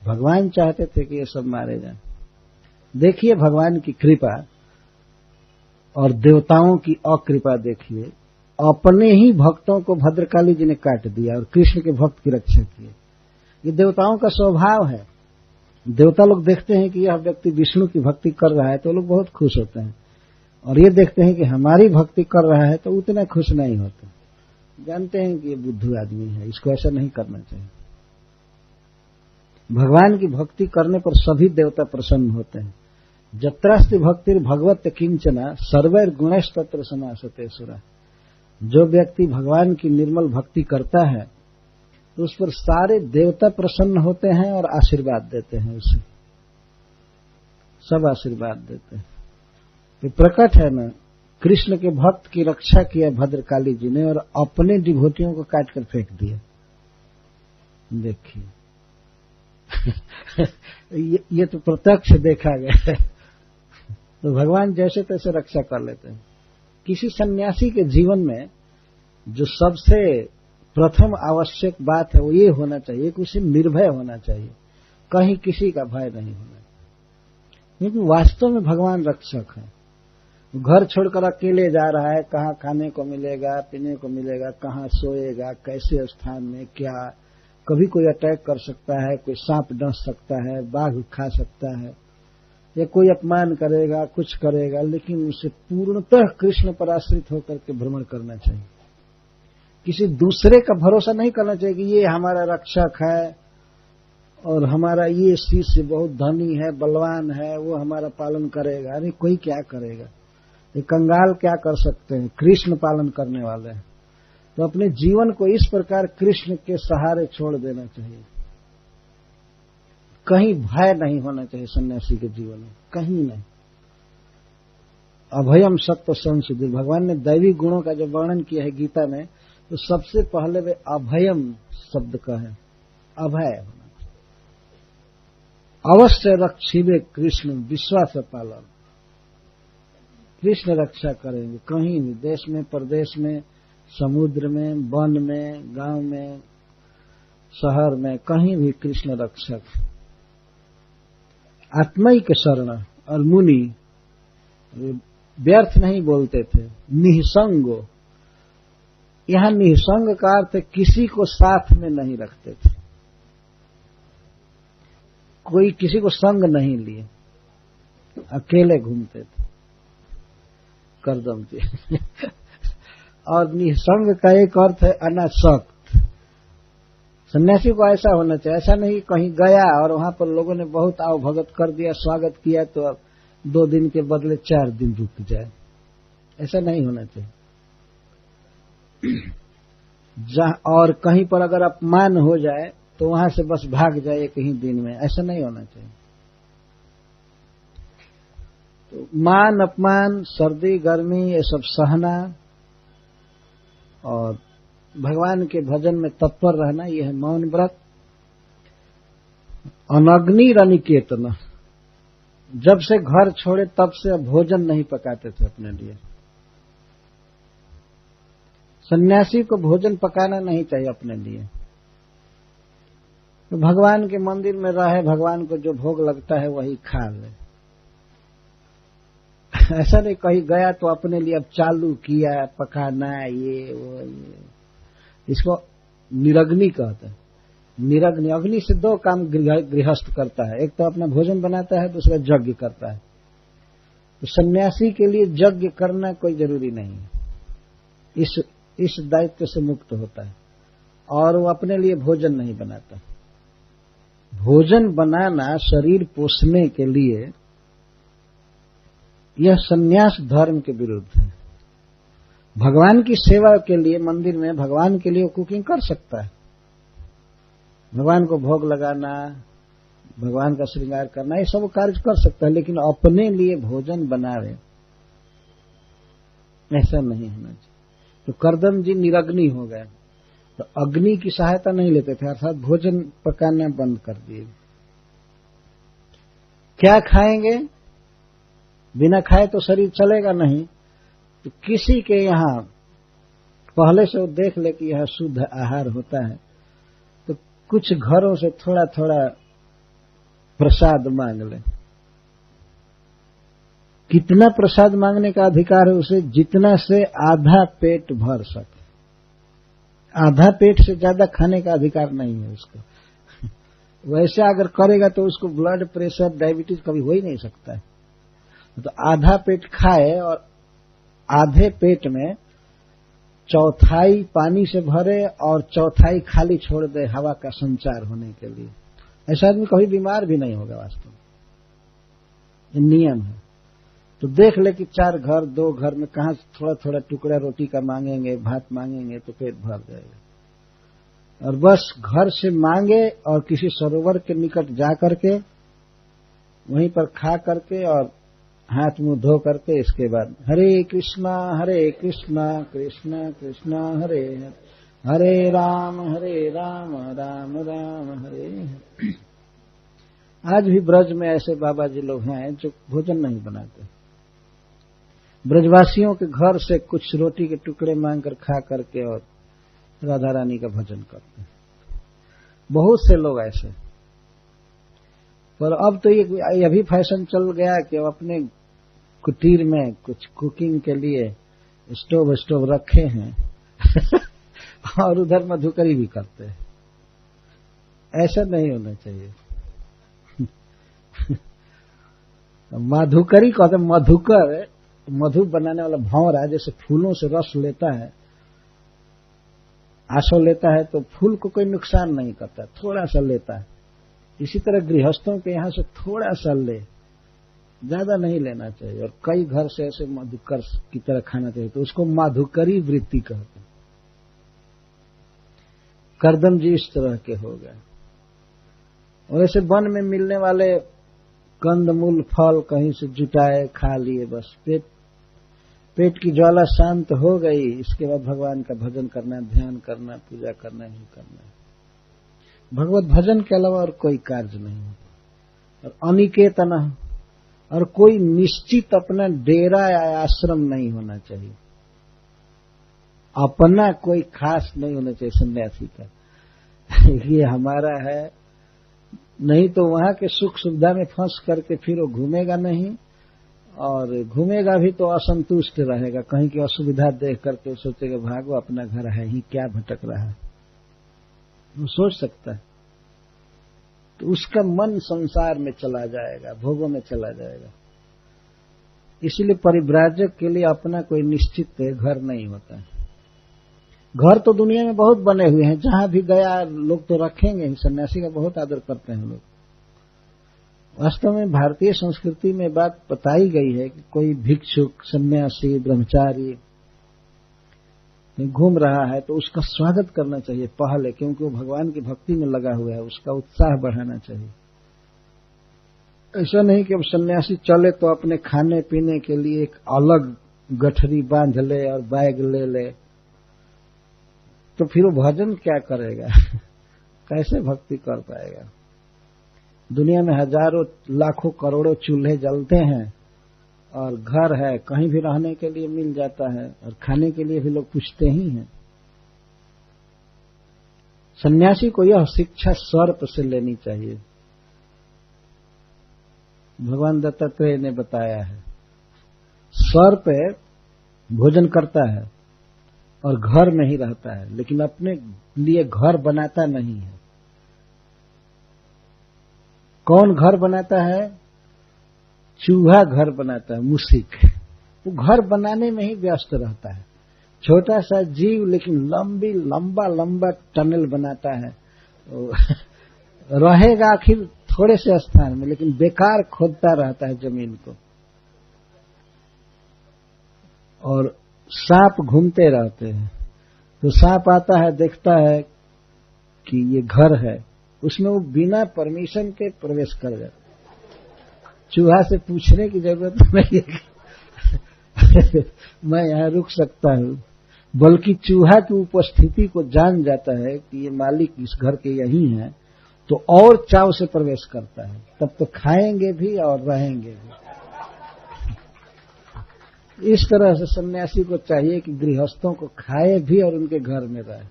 भगवान चाहते थे कि ये सब मारे जाए। देखिए भगवान की कृपा और देवताओं की अकृपा देखिए। अपने ही भक्तों को भद्रकाली जी ने काट दिया और कृष्ण के भक्त की रक्षा की। ये देवताओं का स्वभाव है। देवता लोग देखते हैं कि यह व्यक्ति विष्णु की भक्ति कर रहा है तो लोग बहुत खुश होते हैं, और ये देखते हैं कि हमारी भक्ति कर रहा है तो उतना खुश नहीं होते। जानते हैं कि ये बुद्धू आदमी है, इसको ऐसा नहीं करना चाहिए। भगवान की भक्ति करने पर सभी देवता प्रसन्न होते हैं। जत्रास्ति भक्तिर भगवत किंचना सर्वैर गुणैः तत्र समासते सुरा। जो व्यक्ति भगवान की निर्मल भक्ति करता है तो उस पर सारे देवता प्रसन्न होते हैं और आशीर्वाद देते हैं, उसे सब आशीर्वाद देते हैं। ये प्रकट है ना, कृष्ण के भक्त की रक्षा किया भद्रकाली जी ने और अपने डिभोटियों को काट कर फेंक दिया। देखिए ये तो प्रत्यक्ष देखा गया है। तो भगवान जैसे तैसे रक्षा कर लेते हैं। किसी सन्यासी के जीवन में जो सबसे प्रथम आवश्यक बात है वो ये होना चाहिए कि उसे निर्भय होना चाहिए, कहीं किसी का भय नहीं होना, क्योंकि वास्तव में भगवान रक्षक है। घर छोड़कर अकेले जा रहा है, कहाँ खाने को मिलेगा, पीने को मिलेगा, कहाँ सोएगा, कैसे स्थान में क्या, कभी कोई अटैक कर सकता है, कोई सांप डस सकता है, बाघ खा सकता है, या कोई अपमान करेगा, कुछ करेगा, लेकिन उसे पूर्णतः कृष्ण पर आश्रित होकर के भ्रमण करना चाहिए। किसी दूसरे का भरोसा नहीं करना चाहिए कि ये हमारा रक्षक है और हमारा ये शिष्य बहुत धनी है, बलवान है, वो हमारा पालन करेगा। अरे कोई क्या करेगा, ये कंगाल क्या कर सकते हैं, कृष्ण पालन करने वाले हैं। तो अपने जीवन को इस प्रकार कृष्ण के सहारे छोड़ देना चाहिए। कहीं भय नहीं होना चाहिए सन्यासी के जीवन में, कहीं नहीं। अभयम सत्व संसिद्धि, भगवान ने दैवी गुणों का जो वर्णन किया है गीता में, तो सबसे पहले वे अभयम शब्द का है, अभय होना। अवश्य रक्षिबे कृष्ण विश्वास पालन, कृष्ण रक्षा करेंगे कहीं भी, देश में, प्रदेश में, समुद्र में, वन में, गांव में, शहर में, कहीं भी कृष्ण रक्षक। आत्मैक शरण, और मुनि व्यर्थ नहीं बोलते थे। निःसंगो, यहां निःसंग का अर्थ किसी को साथ में नहीं रखते थे, कोई किसी को संग नहीं लिए, अकेले घूमते थे करदम जी। और निःसंग का एक अर्थ है अनासक्त। सन्यासी को ऐसा होना चाहिए, ऐसा नहीं कहीं गया और वहां पर लोगों ने बहुत आओ भगत कर दिया, स्वागत किया, तो अब 2 दिन के बदले 4 दिन रुक जाए, ऐसा नहीं होना चाहिए। और कहीं पर अगर अपमान हो जाए तो वहां से बस भाग जाए एक ही दिन में, ऐसा नहीं होना चाहिए। तो मान अपमान, सर्दी गर्मी, ये सब सहना और भगवान के भजन में तत्पर रहना, यह है मौन व्रत। अनग्नि रनिकेतन, जब से घर छोड़े तब से भोजन नहीं पकाते थे अपने लिए। सन्यासी को भोजन पकाना नहीं चाहिए अपने लिए। तो भगवान के मंदिर में रहे, भगवान को जो भोग लगता है वही खा ले। ऐसा नहीं कहीं गया तो अपने लिए अब चालू किया पकाना, ये वो, ये, इसको निरग्नि कहते हैं। निरग्नि, अग्नि से 2 काम गृहस्थ करता है, एक तो अपना भोजन बनाता है, दूसरा यज्ञ करता है। तो सन्यासी के लिए यज्ञ करना कोई जरूरी नहीं है, इस दायित्व से मुक्त होता है। और वो अपने लिए भोजन नहीं बनाता। भोजन बनाना शरीर पोषने के लिए, यह सन्यास धर्म के विरुद्ध है। भगवान की सेवा के लिए मंदिर में भगवान के लिए कुकिंग कर सकता है, भगवान को भोग लगाना, भगवान का श्रृंगार करना, ये सब कार्य कर सकता है, लेकिन अपने लिए भोजन बनावे ऐसा नहीं होना चाहिए। तो करदम जी निरग्नि हो गए, तो अग्नि की सहायता नहीं लेते थे, अर्थात भोजन पकाना बंद कर दिए। क्या खाएंगे? बिना खाए तो शरीर चलेगा नहीं। तो किसी के यहाँ पहले से वो देख ले कि यह शुद्ध आहार होता है, तो कुछ घरों से थोड़ा थोड़ा प्रसाद मांग ले। कितना प्रसाद मांगने का अधिकार है उसे? जितना से आधा पेट भर सके। आधा पेट से ज्यादा खाने का अधिकार नहीं है उसको। वैसे अगर करेगा तो उसको ब्लड प्रेशर, डायबिटीज कभी हो ही नहीं सकता है। तो आधा पेट खाए और आधे पेट में चौथाई पानी से भरे और चौथाई खाली छोड़ दे हवा का संचार होने के लिए। ऐसा आदमी कभी बीमार भी नहीं होगा वास्तव में, ये नियम है। तो देख ले कि 4 घर 2 घर में कहां थोड़ा थोड़ा टुकड़ा रोटी का मांगेंगे, भात मांगेंगे तो पेट भर जाएगा। और बस घर से मांगे और किसी सरोवर के निकट जा करके वहीं पर खा करके और हाथ मुंह धो करके इसके बाद हरे कृष्णा कृष्णा कृष्णा हरे हरे राम राम राम हरे हरे। आज भी ब्रज में ऐसे बाबा जी लोग हैं जो भोजन नहीं बनाते। ब्रजवासियों के घर से कुछ रोटी के टुकड़े मांगकर खा करके और राधा रानी का भजन करते हैं। बहुत से लोग ऐसे। पर अब तो ये भी फैशन चल गया कि अब अपने कुटीर में कुछ कुकिंग के लिए स्टोव रखे हैं और उधर मधुकरी भी करते हैं। ऐसा नहीं होना चाहिए। मधुकरी कहते, मधुकर मधु बनाने वाला भंवरा जैसे फूलों से रस लेता है, आशो लेता है, तो फूल को कोई नुकसान नहीं करता, थोड़ा सा लेता है। इसी तरह गृहस्थों के यहां से थोड़ा सा ले, ज्यादा नहीं लेना चाहिए। और कई घर से ऐसे मधुकर की तरह खाना चाहिए, तो उसको मधुकरी वृत्ति कहते हैं। करदम जी इस तरह के हो गए। और ऐसे वन में मिलने वाले कंदमूल फल कहीं से जुटाए खा लिए, बस पेट की ज्वाला शांत हो गई। इसके बाद भगवान का भजन करना, ध्यान करना, पूजा करना ही करना है। भगवत भजन के अलावा और कोई कार्य नहीं है। और अनिकेतन, और कोई निश्चित अपना डेरा या आश्रम नहीं होना चाहिए। अपना कोई खास नहीं होना चाहिए सन्यासी का ये हमारा है, नहीं तो वहां के सुख सुविधा में फंस करके फिर वो घूमेगा नहीं, और घूमेगा भी तो असंतुष्ट रहेगा। कहीं की असुविधा देख करके सोचेगा भागो, अपना घर है ही क्या, भटक रहा है, वो सोच सकता है। तो उसका मन संसार में चला जाएगा, भोगों में चला जाएगा। इसलिए परिव्राजक के लिए अपना कोई निश्चित घर नहीं होता है। घर तो दुनिया में बहुत बने हुए हैं, जहां भी गया लोग तो रखेंगे ही। सन्यासी का बहुत आदर करते हैं लोग। वास्तव में भारतीय संस्कृति में बात बताई गई है कि कोई भिक्षुक, सन्यासी, ब्रह्मचारी घूम रहा है तो उसका स्वागत करना चाहिए पहले, क्योंकि वो भगवान की भक्ति में लगा हुआ है, उसका उत्साह बढ़ाना चाहिए। ऐसा नहीं कि अब सन्यासी चले तो अपने खाने पीने के लिए एक अलग गठरी बांध ले और बैग ले तो फिर वो भजन क्या करेगा कैसे भक्ति कर पाएगा। दुनिया में हजारों लाखों करोड़ों चूल्हे जलते हैं और घर है, कहीं भी रहने के लिए मिल जाता है, और खाने के लिए भी लोग पूछते ही हैं। सन्यासी को यह शिक्षा सर्प से लेनी चाहिए। भगवान दत्तात्रेय ने बताया है, सर्प भोजन करता है और घर में ही रहता है, लेकिन अपने लिए घर बनाता नहीं है। कौन घर बनाता है? चूहा घर बनाता है, मूसिक। वो घर बनाने में ही व्यस्त रहता है। छोटा सा जीव लेकिन लंबा टनल बनाता है। रहेगा आखिर थोड़े से स्थान में, लेकिन बेकार खोदता रहता है जमीन को। और सांप घूमते रहते हैं, तो सांप आता है, देखता है कि ये घर है, उसमें वो बिना परमिशन के प्रवेश कर जाता। चूहा से पूछने की जरूरत नहीं है मैं यहाँ रुक सकता हूँ, बल्कि चूहा की उपस्थिति को जान जाता है कि ये मालिक इस घर के यही हैं, तो और चाव से प्रवेश करता है। तब तो खाएंगे भी और रहेंगे भी। इस तरह से सन्यासी को चाहिए कि गृहस्थों को खाए भी और उनके घर में रहे।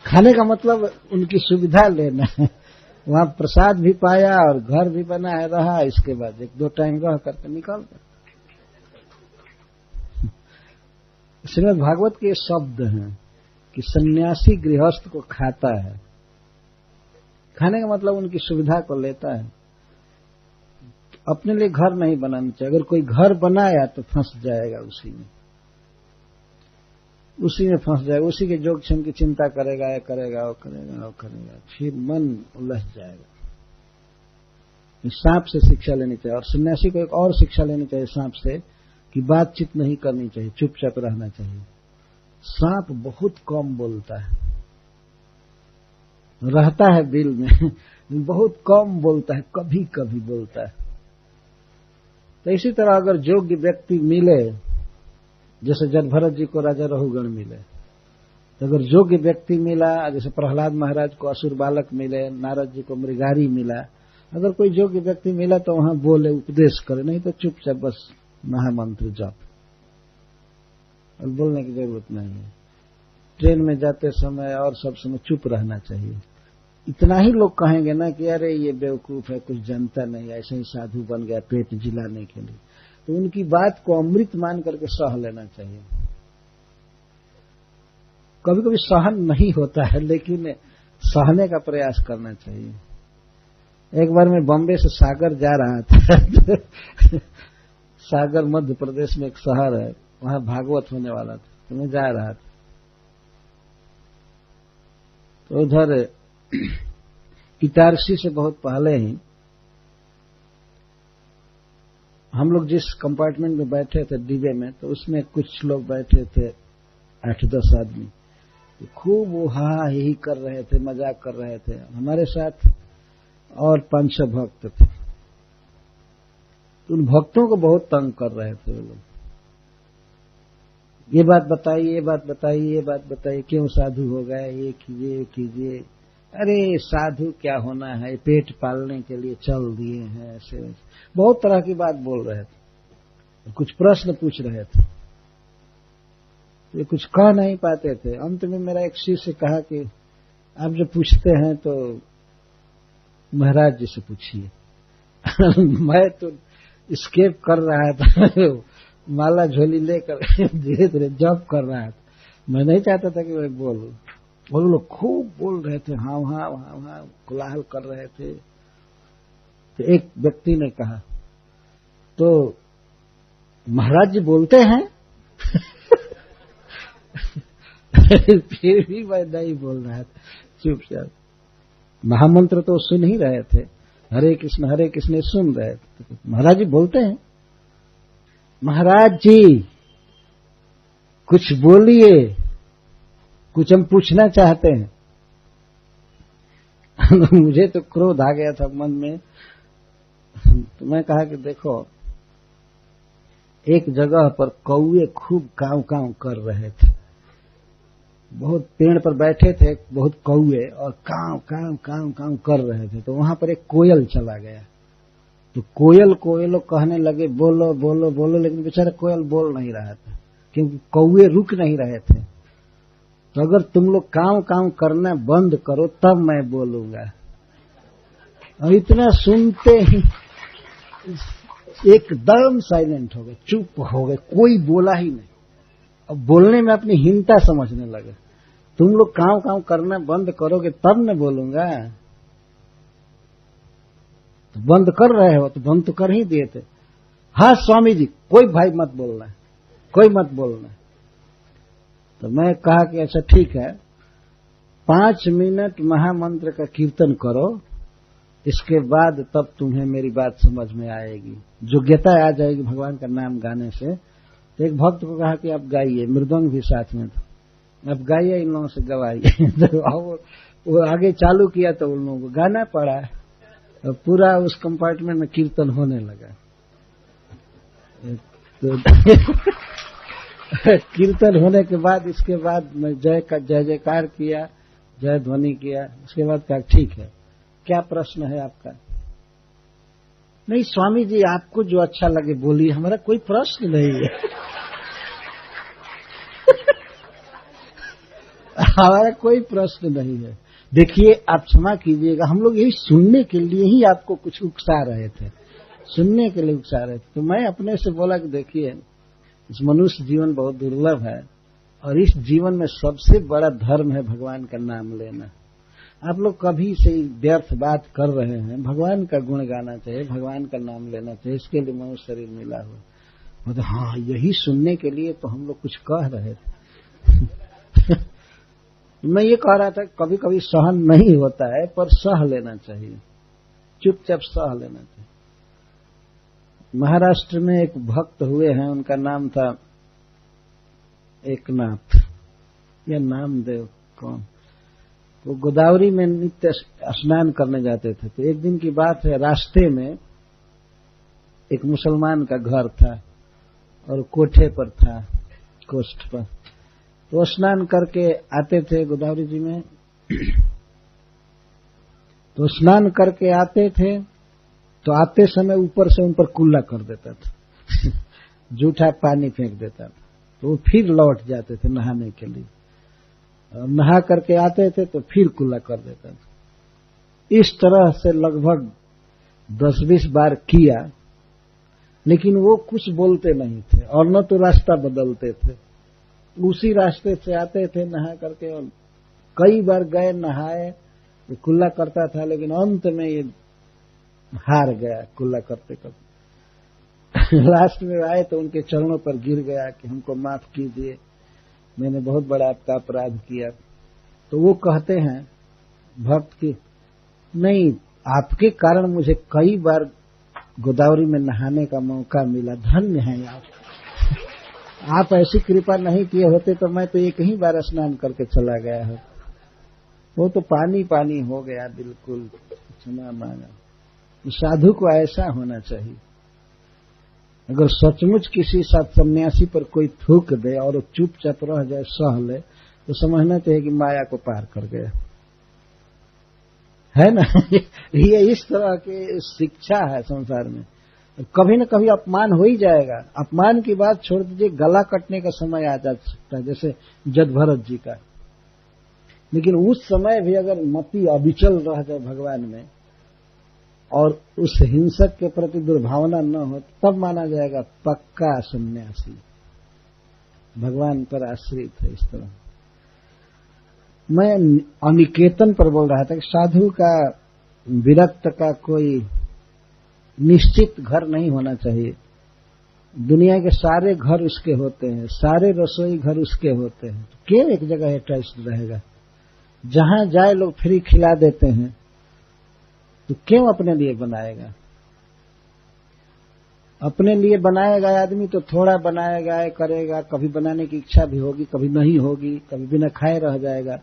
खाने का मतलब उनकी सुविधा लेना है, वहां प्रसाद भी पाया और घर भी बना है, रहा, इसके बाद 1-2 टाइम रह करके निकल गया। श्रीमद् भागवत के शब्द हैं कि सन्यासी गृहस्थ को खाता है। खाने का मतलब उनकी सुविधा को लेता है। अपने लिए घर नहीं बनाना चाहिए। अगर कोई घर बनाया तो फंस जाएगा उसी में फंस जाएगा, उसी के जोग क्षम की चिंता करेगा, ये करेगा, वो करेगा, वो करेगा, फिर मन उलझ जाएगा। सांप से शिक्षा लेनी चाहिए। और सन्यासी को एक और शिक्षा लेनी चाहिए सांप से, कि बातचीत नहीं करनी चाहिए, चुपचाप रहना चाहिए। सांप बहुत कम बोलता है, रहता है दिल में, बहुत कम बोलता है, कभी कभी बोलता है। तो इसी तरह अगर योग्य व्यक्ति मिले, जैसे जटभरत जी को राजा रहुगण मिले, तो अगर योग्य व्यक्ति मिला, जैसे प्रहलाद महाराज को असुर बालक मिले, नारद जी को मृगारी मिला, अगर कोई योग्य व्यक्ति मिला तो वहां बोले, उपदेश करे, नहीं तो चुपचाप बस महामंत्र जप, और बोलने की जरूरत नहीं है। ट्रेन में जाते समय और सब समय चुप रहना चाहिए। इतना ही लोग कहेंगे ना कि अरे ये बेवकूफ है, कुछ जानता नहीं, ऐसे ही साधु बन गया पेट जिलाने के लिए, तो उनकी बात को अमृत मान करके सह लेना चाहिए। कभी कभी सहन नहीं होता है, लेकिन सहने का प्रयास करना चाहिए। एक बार मैं बॉम्बे से सागर जा रहा था सागर मध्य प्रदेश में एक शहर है, वहां भागवत होने वाला था, तो मैं जा रहा था। तो उधर इटारसी से बहुत पहले ही हम लोग जिस कंपार्टमेंट में बैठे थे डिब्बे में, तो उसमें कुछ लोग बैठे थे 8-10 आदमी, तो खूब वो हा ही कर रहे थे, मजाक कर रहे थे। हमारे साथ और 5-6 भक्त थे, तो उन भक्तों को बहुत तंग कर रहे थे वो लोग। ये बात बताइए, ये बात बताइए, ये बात बताइए, क्यों साधु हो गए, ये कीजिए, ये कीजिए। अरे साधु क्या होना है, पेट पालने के लिए चल दिए हैं, ऐसे बहुत तरह की बात बोल रहे थे। कुछ प्रश्न पूछ रहे थे, ये कुछ कह नहीं पाते थे। अंत में मेरा एक शिष्य कहा कि आप जो पूछते हैं तो महाराज जी से पूछिए मैं तो स्केप कर रहा था माला झोली लेकर धीरे धीरे जप कर रहा था। मैं नहीं चाहता था कि मैं बोलूं। वो लोग खूब बोल रहे थे, हाँ हाँ हाँ हाँ, कोलाहल कर रहे थे। तो एक व्यक्ति ने कहा, तो महाराज जी बोलते हैं फिर भी मैं नहीं बोल रहा था, चुपचाप। महामंत्र तो सुन ही रहे थे, हरे कृष्ण सुन रहे थे। महाराज जी बोलते हैं, महाराज जी कुछ बोलिए, कुछ हम पूछना चाहते हैं। मुझे तो क्रोध आ गया था मन में, तो मैं कहा कि देखो, एक जगह पर कौवे खूब काव काव कर रहे थे, बहुत पेड़ पर बैठे थे बहुत कौवे, और काव काव काव काव कर रहे थे। तो वहां पर एक कोयल चला गया, तो कोयल कहने लगे बोलो बोलो बोलो, लेकिन बेचारा कोयल बोल नहीं रहा था, क्योंकि कौवे रुक नहीं रहे थे। तो अगर तुम लोग काम काम करना बंद करो तब मैं बोलूंगा। और इतना सुनते ही एकदम साइलेंट हो गए, चुप हो गए, कोई बोला ही नहीं। अब बोलने में अपनी हीनता समझने लगे। तुम लोग काम काम करना बंद करोगे तब न बोलूंगा। तो बंद कर रहे हो तो बंद तो कर ही दिए थे। हाँ स्वामी जी, कोई भाई मत बोलना, कोई मत बोलना। तो मैं कहा कि अच्छा ठीक है, 5 मिनट महामंत्र का कीर्तन करो, इसके बाद तब तुम्हें मेरी बात समझ में आएगी, योग्यता आ जाएगी भगवान का नाम गाने से। तो एक भक्त को कहा कि आप गाइए, मृदंग भी साथ में था, अब गाइए, इन लोगों से गवाइए। तो वो आगे चालू किया तो उन लोगों को गाना पड़ा और पूरा उस कंपार्टमेंट में कीर्तन होने लगा। तो कीर्तन होने के बाद इसके बाद मैं जय जयकार किया, जय ध्वनि किया। उसके बाद कहा ठीक है, क्या प्रश्न है आपका? नहीं स्वामी जी, आपको जो अच्छा लगे बोलिए, हमारा कोई प्रश्न नहीं है। हमारा कोई प्रश्न नहीं है। देखिए आप क्षमा कीजिएगा, हम लोग यही सुनने के लिए ही आपको कुछ उकसा रहे थे, सुनने के लिए उकसा रहे थे। तो मैं अपने से बोला कि देखिए इस मनुष्य जीवन बहुत दुर्लभ है और इस जीवन में सबसे बड़ा धर्म है भगवान का नाम लेना। आप लोग कभी से व्यर्थ बात कर रहे हैं, भगवान का गुण गाना चाहिए, भगवान का नाम लेना चाहिए, इसके लिए मनुष्य शरीर मिला हुआ। मतलब हाँ, यही सुनने के लिए तो हम लोग कुछ कह रहे थे। मैं ये कह रहा था कभी कभी सहन नहीं होता है पर सह लेना चाहिए, चुपचाप सह लेना चाहिए। महाराष्ट्र में एक भक्त हुए हैं, उनका नाम था एकनाथ या नामदेव, कौन, वो गोदावरी में नित्य स्नान करने जाते थे। तो एक दिन की बात है, रास्ते में एक मुसलमान का घर था और कोठे पर था, कोष्ठ पर। तो स्नान करके आते थे गोदावरी जी में। तो स्नान करके आते थे तो आते समय ऊपर से उन पर कुल्ला कर देता था, जूठा पानी फेंक देता था। तो वो फिर लौट जाते थे नहाने के लिए, नहा करके आते थे तो फिर कुल्ला कर देता था। इस तरह से लगभग 10-20 बार किया, लेकिन वो कुछ बोलते नहीं थे और न तो रास्ता बदलते थे, उसी रास्ते से आते थे नहा करके। और कई बार गए नहाए, कुल्ला करता था, लेकिन अंत में ये हार गया कुल्ला करते करते। लास्ट में आए तो उनके चरणों पर गिर गया कि हमको माफ कीजिए, मैंने बहुत बड़ा आपका अपराध किया। तो वो कहते हैं भक्त की, नहीं, आपके कारण मुझे कई बार गोदावरी में नहाने का मौका मिला, धन्य हैं आप ऐसी कृपा नहीं किए होते तो मैं तो एक ही बार स्नान करके चला गया है। वो तो पानी पानी हो गया, बिल्कुल क्षमा मांगा। साधु को ऐसा होना चाहिए। अगर सचमुच किसी सन्यासी पर कोई थूक दे और वो चुपचाप रह जाए, सह ले, तो समझना चाहिए कि माया को पार कर गया है ना। ये इस तरह की शिक्षा है संसार में। कभी न कभी अपमान हो ही जाएगा। अपमान की बात छोड़ दीजिए, गला कटने का समय आ जा सकता है, जैसे जदभरत जी का। लेकिन उस समय भी अगर मति अविचल रह जाए भगवान में और उस हिंसक के प्रति दुर्भावना न हो, तब माना जाएगा पक्का सन्यासी, भगवान पर आश्रित है। इस तरह मैं अनिकेतन पर बोल रहा था कि साधु का, विरक्त का कोई निश्चित घर नहीं होना चाहिए। दुनिया के सारे घर उसके होते हैं, सारे रसोई घर उसके होते हैं, तो क्यों एक जगह अटैच्ड रहेगा? जहां जाए लोग फ्री खिला देते हैं, तो क्यों अपने लिए बनाएगा? अपने लिए बनाएगा आदमी तो थोड़ा बनाएगा, करेगा, कभी बनाने की इच्छा भी होगी, कभी नहीं होगी, कभी बिना खाए रह जाएगा।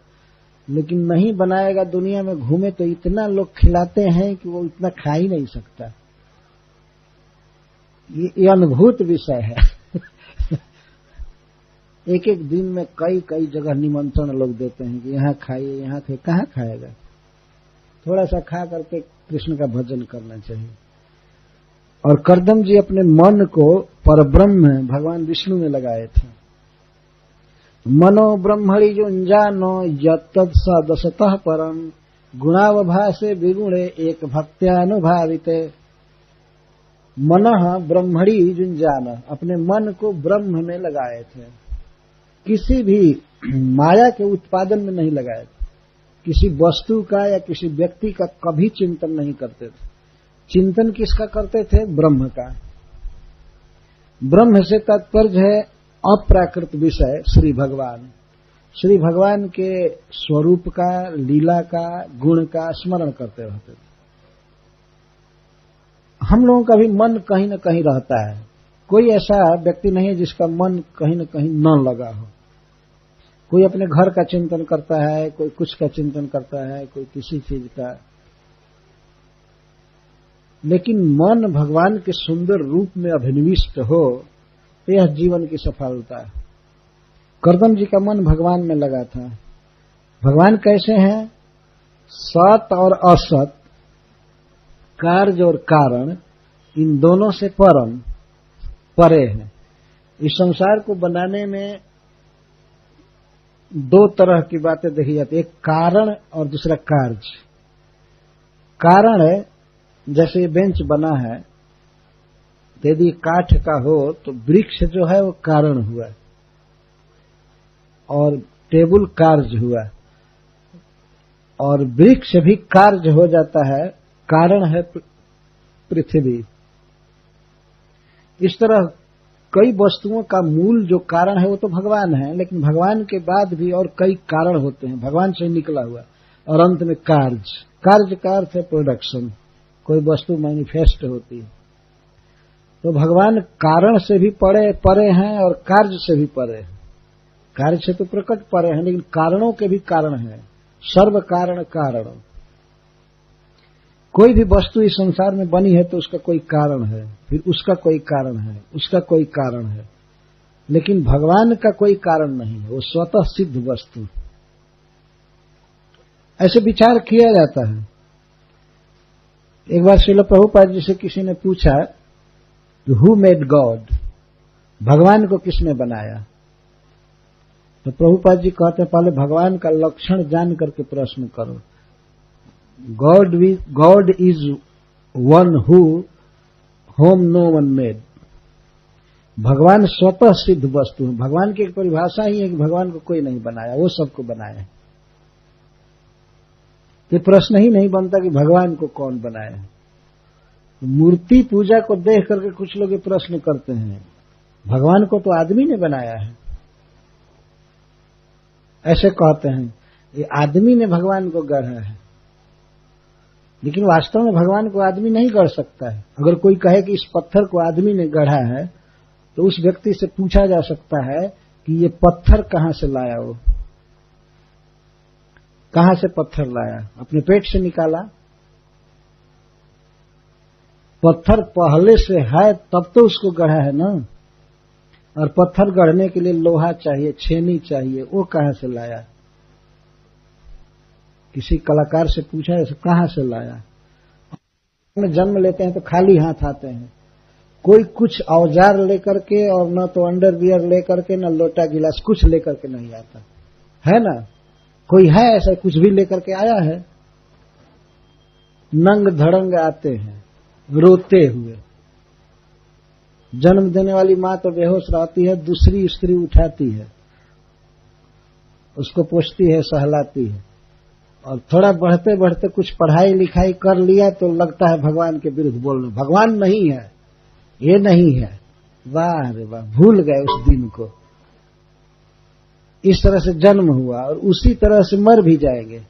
लेकिन नहीं बनाएगा, दुनिया में घूमे तो इतना लोग खिलाते हैं कि वो इतना खा ही नहीं सकता। ये अनुभूत विषय है। एक एक दिन में कई कई जगह निमंत्रण लोग देते हैं कि यहाँ खाइए, यहाँ खाइए। कहाँ खाएगा? थोड़ा सा खा करके कृष्ण का भजन करना चाहिए। और करदम जी अपने मन को परब्रह्म भगवान विष्णु में लगाए थे। मनो ब्रह्मणि युञ्जानो यत्तत् सदसतः परम गुणावभासे विगुणे एक भक्त्यानुभाविते। मनः ब्रह्मणि युञ्जान, अपने मन को ब्रह्म में लगाए थे। किसी भी माया के उत्पादन में नहीं लगाए थे। किसी वस्तु का या किसी व्यक्ति का कभी चिंतन नहीं करते थे। चिंतन किसका करते थे? ब्रह्म का। ब्रह्म से तात्पर्य है अप्राकृत विषय श्री भगवान। श्री भगवान के स्वरूप का, लीला का, गुण का स्मरण करते रहते थे। हम लोगों का भी मन कहीं न कहीं रहता है। कोई ऐसा व्यक्ति नहीं है जिसका मन कहीं न कहीं न लगा हो। कोई अपने घर का चिंतन करता है, कोई कुछ का चिंतन करता है, कोई किसी चीज का। लेकिन मन भगवान के सुंदर रूप में अभिनिविष्ट हो, यह जीवन की सफलता है। करदम जी का मन भगवान में लगा था। भगवान कैसे हैं? सत और असत, कार्य और कारण, इन दोनों से परम परे हैं। इस संसार को बनाने में दो तरह की बातें देखी जाती है, एक कारण और दूसरा कार्य। कारण है, जैसे ये बेंच बना है, यदि काठ का हो तो वृक्ष जो है वो कारण हुआ और टेबल कार्य हुआ, और वृक्ष भी कार्य हो जाता है, कारण है पृथ्वी। इस तरह कई वस्तुओं का मूल जो कारण है वो तो भगवान है, लेकिन भगवान के बाद भी और कई कारण होते हैं, भगवान से निकला हुआ। और अंत में कार्य, कार्य का अर्थ है प्रोडक्शन, कोई वस्तु मैनिफेस्ट होती है। तो भगवान कारण से भी परे हैं और कार्य से भी परे हैं। कार्य से तो प्रकट परे हैं, लेकिन कारणों के भी कारण हैं। सर्व कारण कारण, कोई भी वस्तु इस संसार में बनी है तो उसका कोई कारण है, फिर उसका कोई कारण है, उसका कोई कारण है। लेकिन भगवान का कोई कारण नहीं है, वो स्वतः सिद्ध वस्तु। ऐसे विचार किया जाता है। एक बार श्रील प्रभुपाद जी से किसी ने पूछा, हु मेड गॉड, भगवान को किसने बनाया? तो प्रभुपाद जी कहते हैं, पहले भगवान का लक्षण जान करके प्रश्न करो। God is one whom no one made. भगवान स्वतः सिद्ध वस्तु है। भगवान की एक परिभाषा ही है कि भगवान को कोई नहीं बनाया, वो सबको बनाया है। ये प्रश्न ही नहीं बनता कि भगवान को कौन बनाया है। मूर्ति पूजा को देख करके कुछ लोग ये प्रश्न करते हैं, भगवान को तो आदमी ने बनाया है, ऐसे कहते हैं, ये आदमी ने भगवान को गढ़ा है। लेकिन वास्तव में भगवान को आदमी नहीं गढ़ सकता है। अगर कोई कहे कि इस पत्थर को आदमी ने गढ़ा है, तो उस व्यक्ति से पूछा जा सकता है कि ये पत्थर कहां से लाया? वो कहां से पत्थर लाया? अपने पेट से निकाला? पत्थर पहले से है तब तो उसको गढ़ा है ना। और पत्थर गढ़ने के लिए लोहा चाहिए, छेनी चाहिए, वो कहां से लाया? किसी कलाकार से पूछा है कहां से लाया? में जन्म लेते हैं तो खाली हाथ आते हैं, कोई कुछ औजार लेकर के, और न तो अंडरवियर लेकर के, न लोटा गिलास कुछ लेकर के नहीं आता है ना। कोई है ऐसा कुछ भी लेकर के आया है? नंग धड़ंग आते हैं रोते हुए। जन्म देने वाली मां तो बेहोश रहती है, दूसरी स्त्री उठाती है, उसको पोछती है, सहलाती है, और थोड़ा बढ़ते बढ़ते कुछ पढ़ाई लिखाई कर लिया तो लगता है भगवान के विरुद्ध बोलने, भगवान नहीं है, ये नहीं है। वाह रे वाह, भूल गए उस दिन को। इस तरह से जन्म हुआ और उसी तरह से मर भी जाएंगे।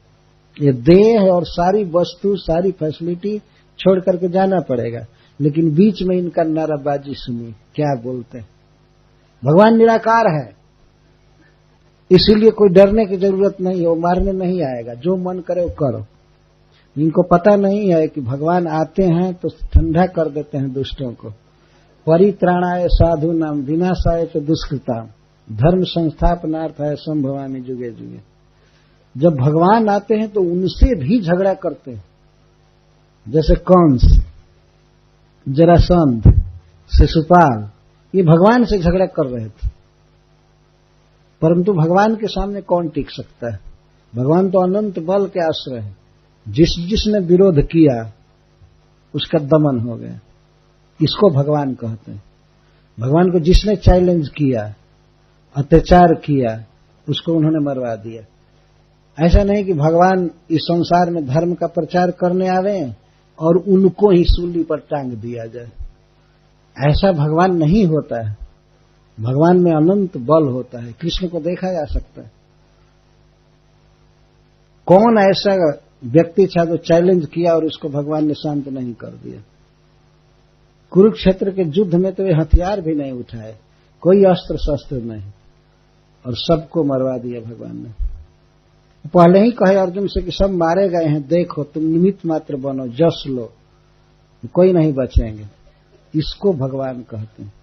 ये देह और सारी वस्तु, सारी फैसिलिटी छोड़ करके जाना पड़ेगा। लेकिन बीच में इनका नाराबाजी सुनी, क्या बोलते हैं? भगवान निराकार है, इसीलिए कोई डरने की जरूरत नहीं है, वो मारने नहीं आएगा, जो मन करे वो करो। इनको पता नहीं है कि भगवान आते हैं तो ठंडा कर देते हैं दुष्टों को। परित्राणाय साधु नाम विनाशाय च दुष्कृताम धर्म संस्थापनार्थ है संभवामि जुगे जुगे। जब भगवान आते हैं तो उनसे भी झगड़ा करते हैं, जैसे कंस, जरासंध, शिशुपाल, ये भगवान से झगड़ा कर रहे थे। परंतु भगवान के सामने कौन टिक सकता है? भगवान तो अनंत बल के आश्रय है। जिसने विरोध किया उसका दमन हो गया, इसको भगवान कहते हैं। भगवान को जिसने चैलेंज किया, अत्याचार किया, उसको उन्होंने मरवा दिया। ऐसा नहीं कि भगवान इस संसार में धर्म का प्रचार करने आवे और उनको ही सूली पर टांग दिया जाए, ऐसा भगवान नहीं होता है। भगवान में अनंत बल होता है। कृष्ण को देखा जा सकता है। कौन ऐसा व्यक्ति था जो चैलेंज किया और उसको भगवान ने शांत नहीं कर दिया? कुरुक्षेत्र के युद्ध में तो वे हथियार भी नहीं उठाए, कोई अस्त्र शस्त्र नहीं, और सबको मरवा दिया भगवान ने। पहले ही कहे अर्जुन से कि सब मारे गए हैं, देखो तुम निमित्त मात्र बनो, जस लो, कोई नहीं बचेंगे। इसको भगवान कहते हैं।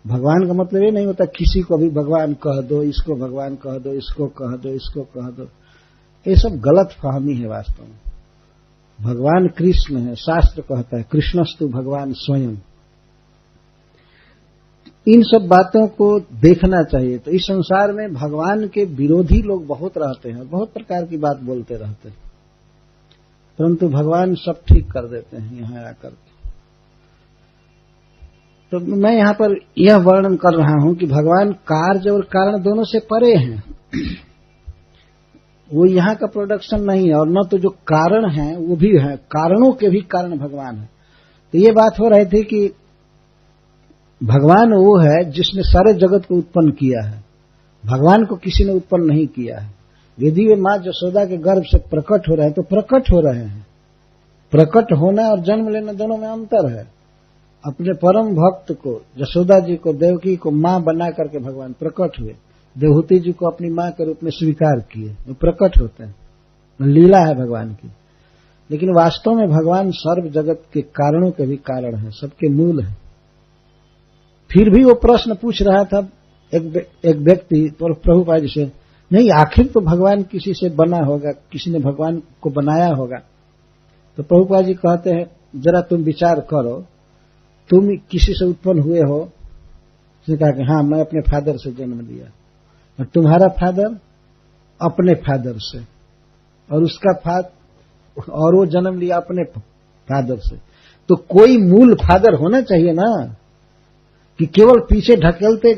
भगवान का मतलब ये नहीं होता किसी को भी भगवान कह दो, इसको भगवान कह दो, इसको कह दो, इसको कह दो। ये सब गलत फहमी है वास्तव में। भगवान कृष्ण है, शास्त्र कहता है कृष्णस्तु भगवान स्वयं। इन सब बातों को देखना चाहिए। तो इस संसार में भगवान के विरोधी लोग बहुत रहते हैं, बहुत प्रकार की बात बोलते रहते हैं, परंतु भगवान सब ठीक कर देते हैं यहां आकर के। तो मैं यहां पर यह वर्णन कर रहा हूं कि भगवान कार्य और कारण दोनों से परे हैं। वो यहाँ का प्रोडक्शन नहीं है, और न तो जो कारण है वो भी है, कारणों के भी कारण भगवान है। तो ये बात हो रही थी कि भगवान वो है जिसने सारे जगत को उत्पन्न किया है। भगवान को किसी ने उत्पन्न नहीं किया है। यदि वे मां यशोदा के गर्भ से प्रकट हो रहे हैं तो प्रकट हो रहे हैं। प्रकट होना और जन्म लेना दोनों में अंतर है। अपने परम भक्त को, यशोदा जी को, देवकी को मां बना करके भगवान प्रकट हुए। देवहूति जी को अपनी मां के रूप में स्वीकार किए, वो प्रकट होते हैं। लीला है भगवान की। लेकिन वास्तव में भगवान सर्व जगत के कारणों के भी कारण है, सबके मूल है। फिर भी वो प्रश्न पूछ रहा था एक व्यक्ति प्रभुपाद जी से, नहीं आखिर तो भगवान किसी से बना होगा, किसी ने भगवान को बनाया होगा। तो प्रभुपाद जी कहते हैं जरा तुम विचार करो, तुम किसी से उत्पन्न हुए हो? उसने कहा कि हाँ मैं अपने फादर से जन्म लिया। और तुम्हारा फादर? अपने फादर से। और उसका फादर, और वो जन्म लिया अपने फादर से। तो कोई मूल फादर होना चाहिए ना, कि केवल पीछे ढकेलते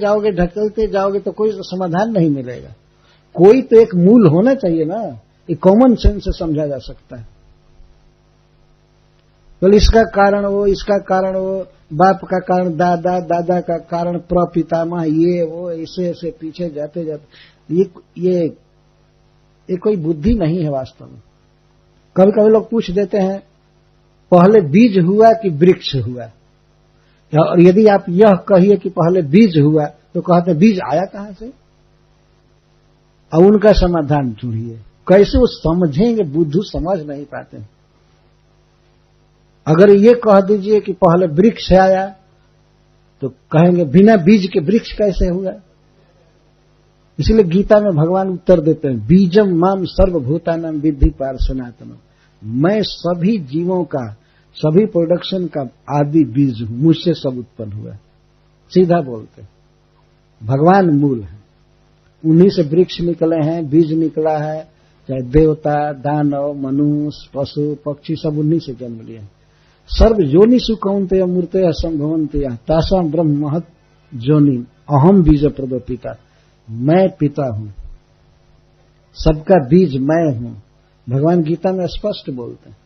जाओगे तो कोई समाधान नहीं मिलेगा। कोई तो एक मूल होना चाहिए ना। ये कॉमन सेंस से समझा जा सकता है। तो इसका कारण वो, इसका कारण वो, बाप का कारण दादा, दादा का कारण प्रपितामह, ये वो, ऐसे ऐसे पीछे जाते जाते ये कोई बुद्धि नहीं है वास्तव में। कभी कभी लोग पूछ देते हैं पहले बीज हुआ कि वृक्ष हुआ, और यदि आप यह कहिए कि पहले बीज हुआ तो कहते बीज आया कहां से? अब उनका समाधान ढूंढिए। कैसे वो समझेंगे? बुद्धू समझ नहीं पाते। अगर ये कह दीजिए कि पहले वृक्ष आया तो कहेंगे बिना बीज के वृक्ष कैसे हुआ? इसलिए गीता में भगवान उत्तर देते हैं, बीजम माम सर्वभूतानां विद्धि पार्श्वनाथनम। मैं सभी जीवों का, सभी प्रोडक्शन का आदि बीज हूं, मुझसे सब उत्पन्न हुआ। सीधा बोलते हैं। भगवान मूल है, उन्हीं से वृक्ष निकले हैं, बीज निकला है। चाहे देवता, दानव, मनुष्य, पशु, पक्षी सब उन्हीं से जन्म लिए हैं। सर्व योनिषु कौन्तेय मूर्तयः सम्भवन्ति तासां ब्रह्म महत् जोनि अहम बीज प्रदो पिता। मैं पिता हूं, सबका बीज मैं हूं। भगवान गीता में स्पष्ट बोलते हैं।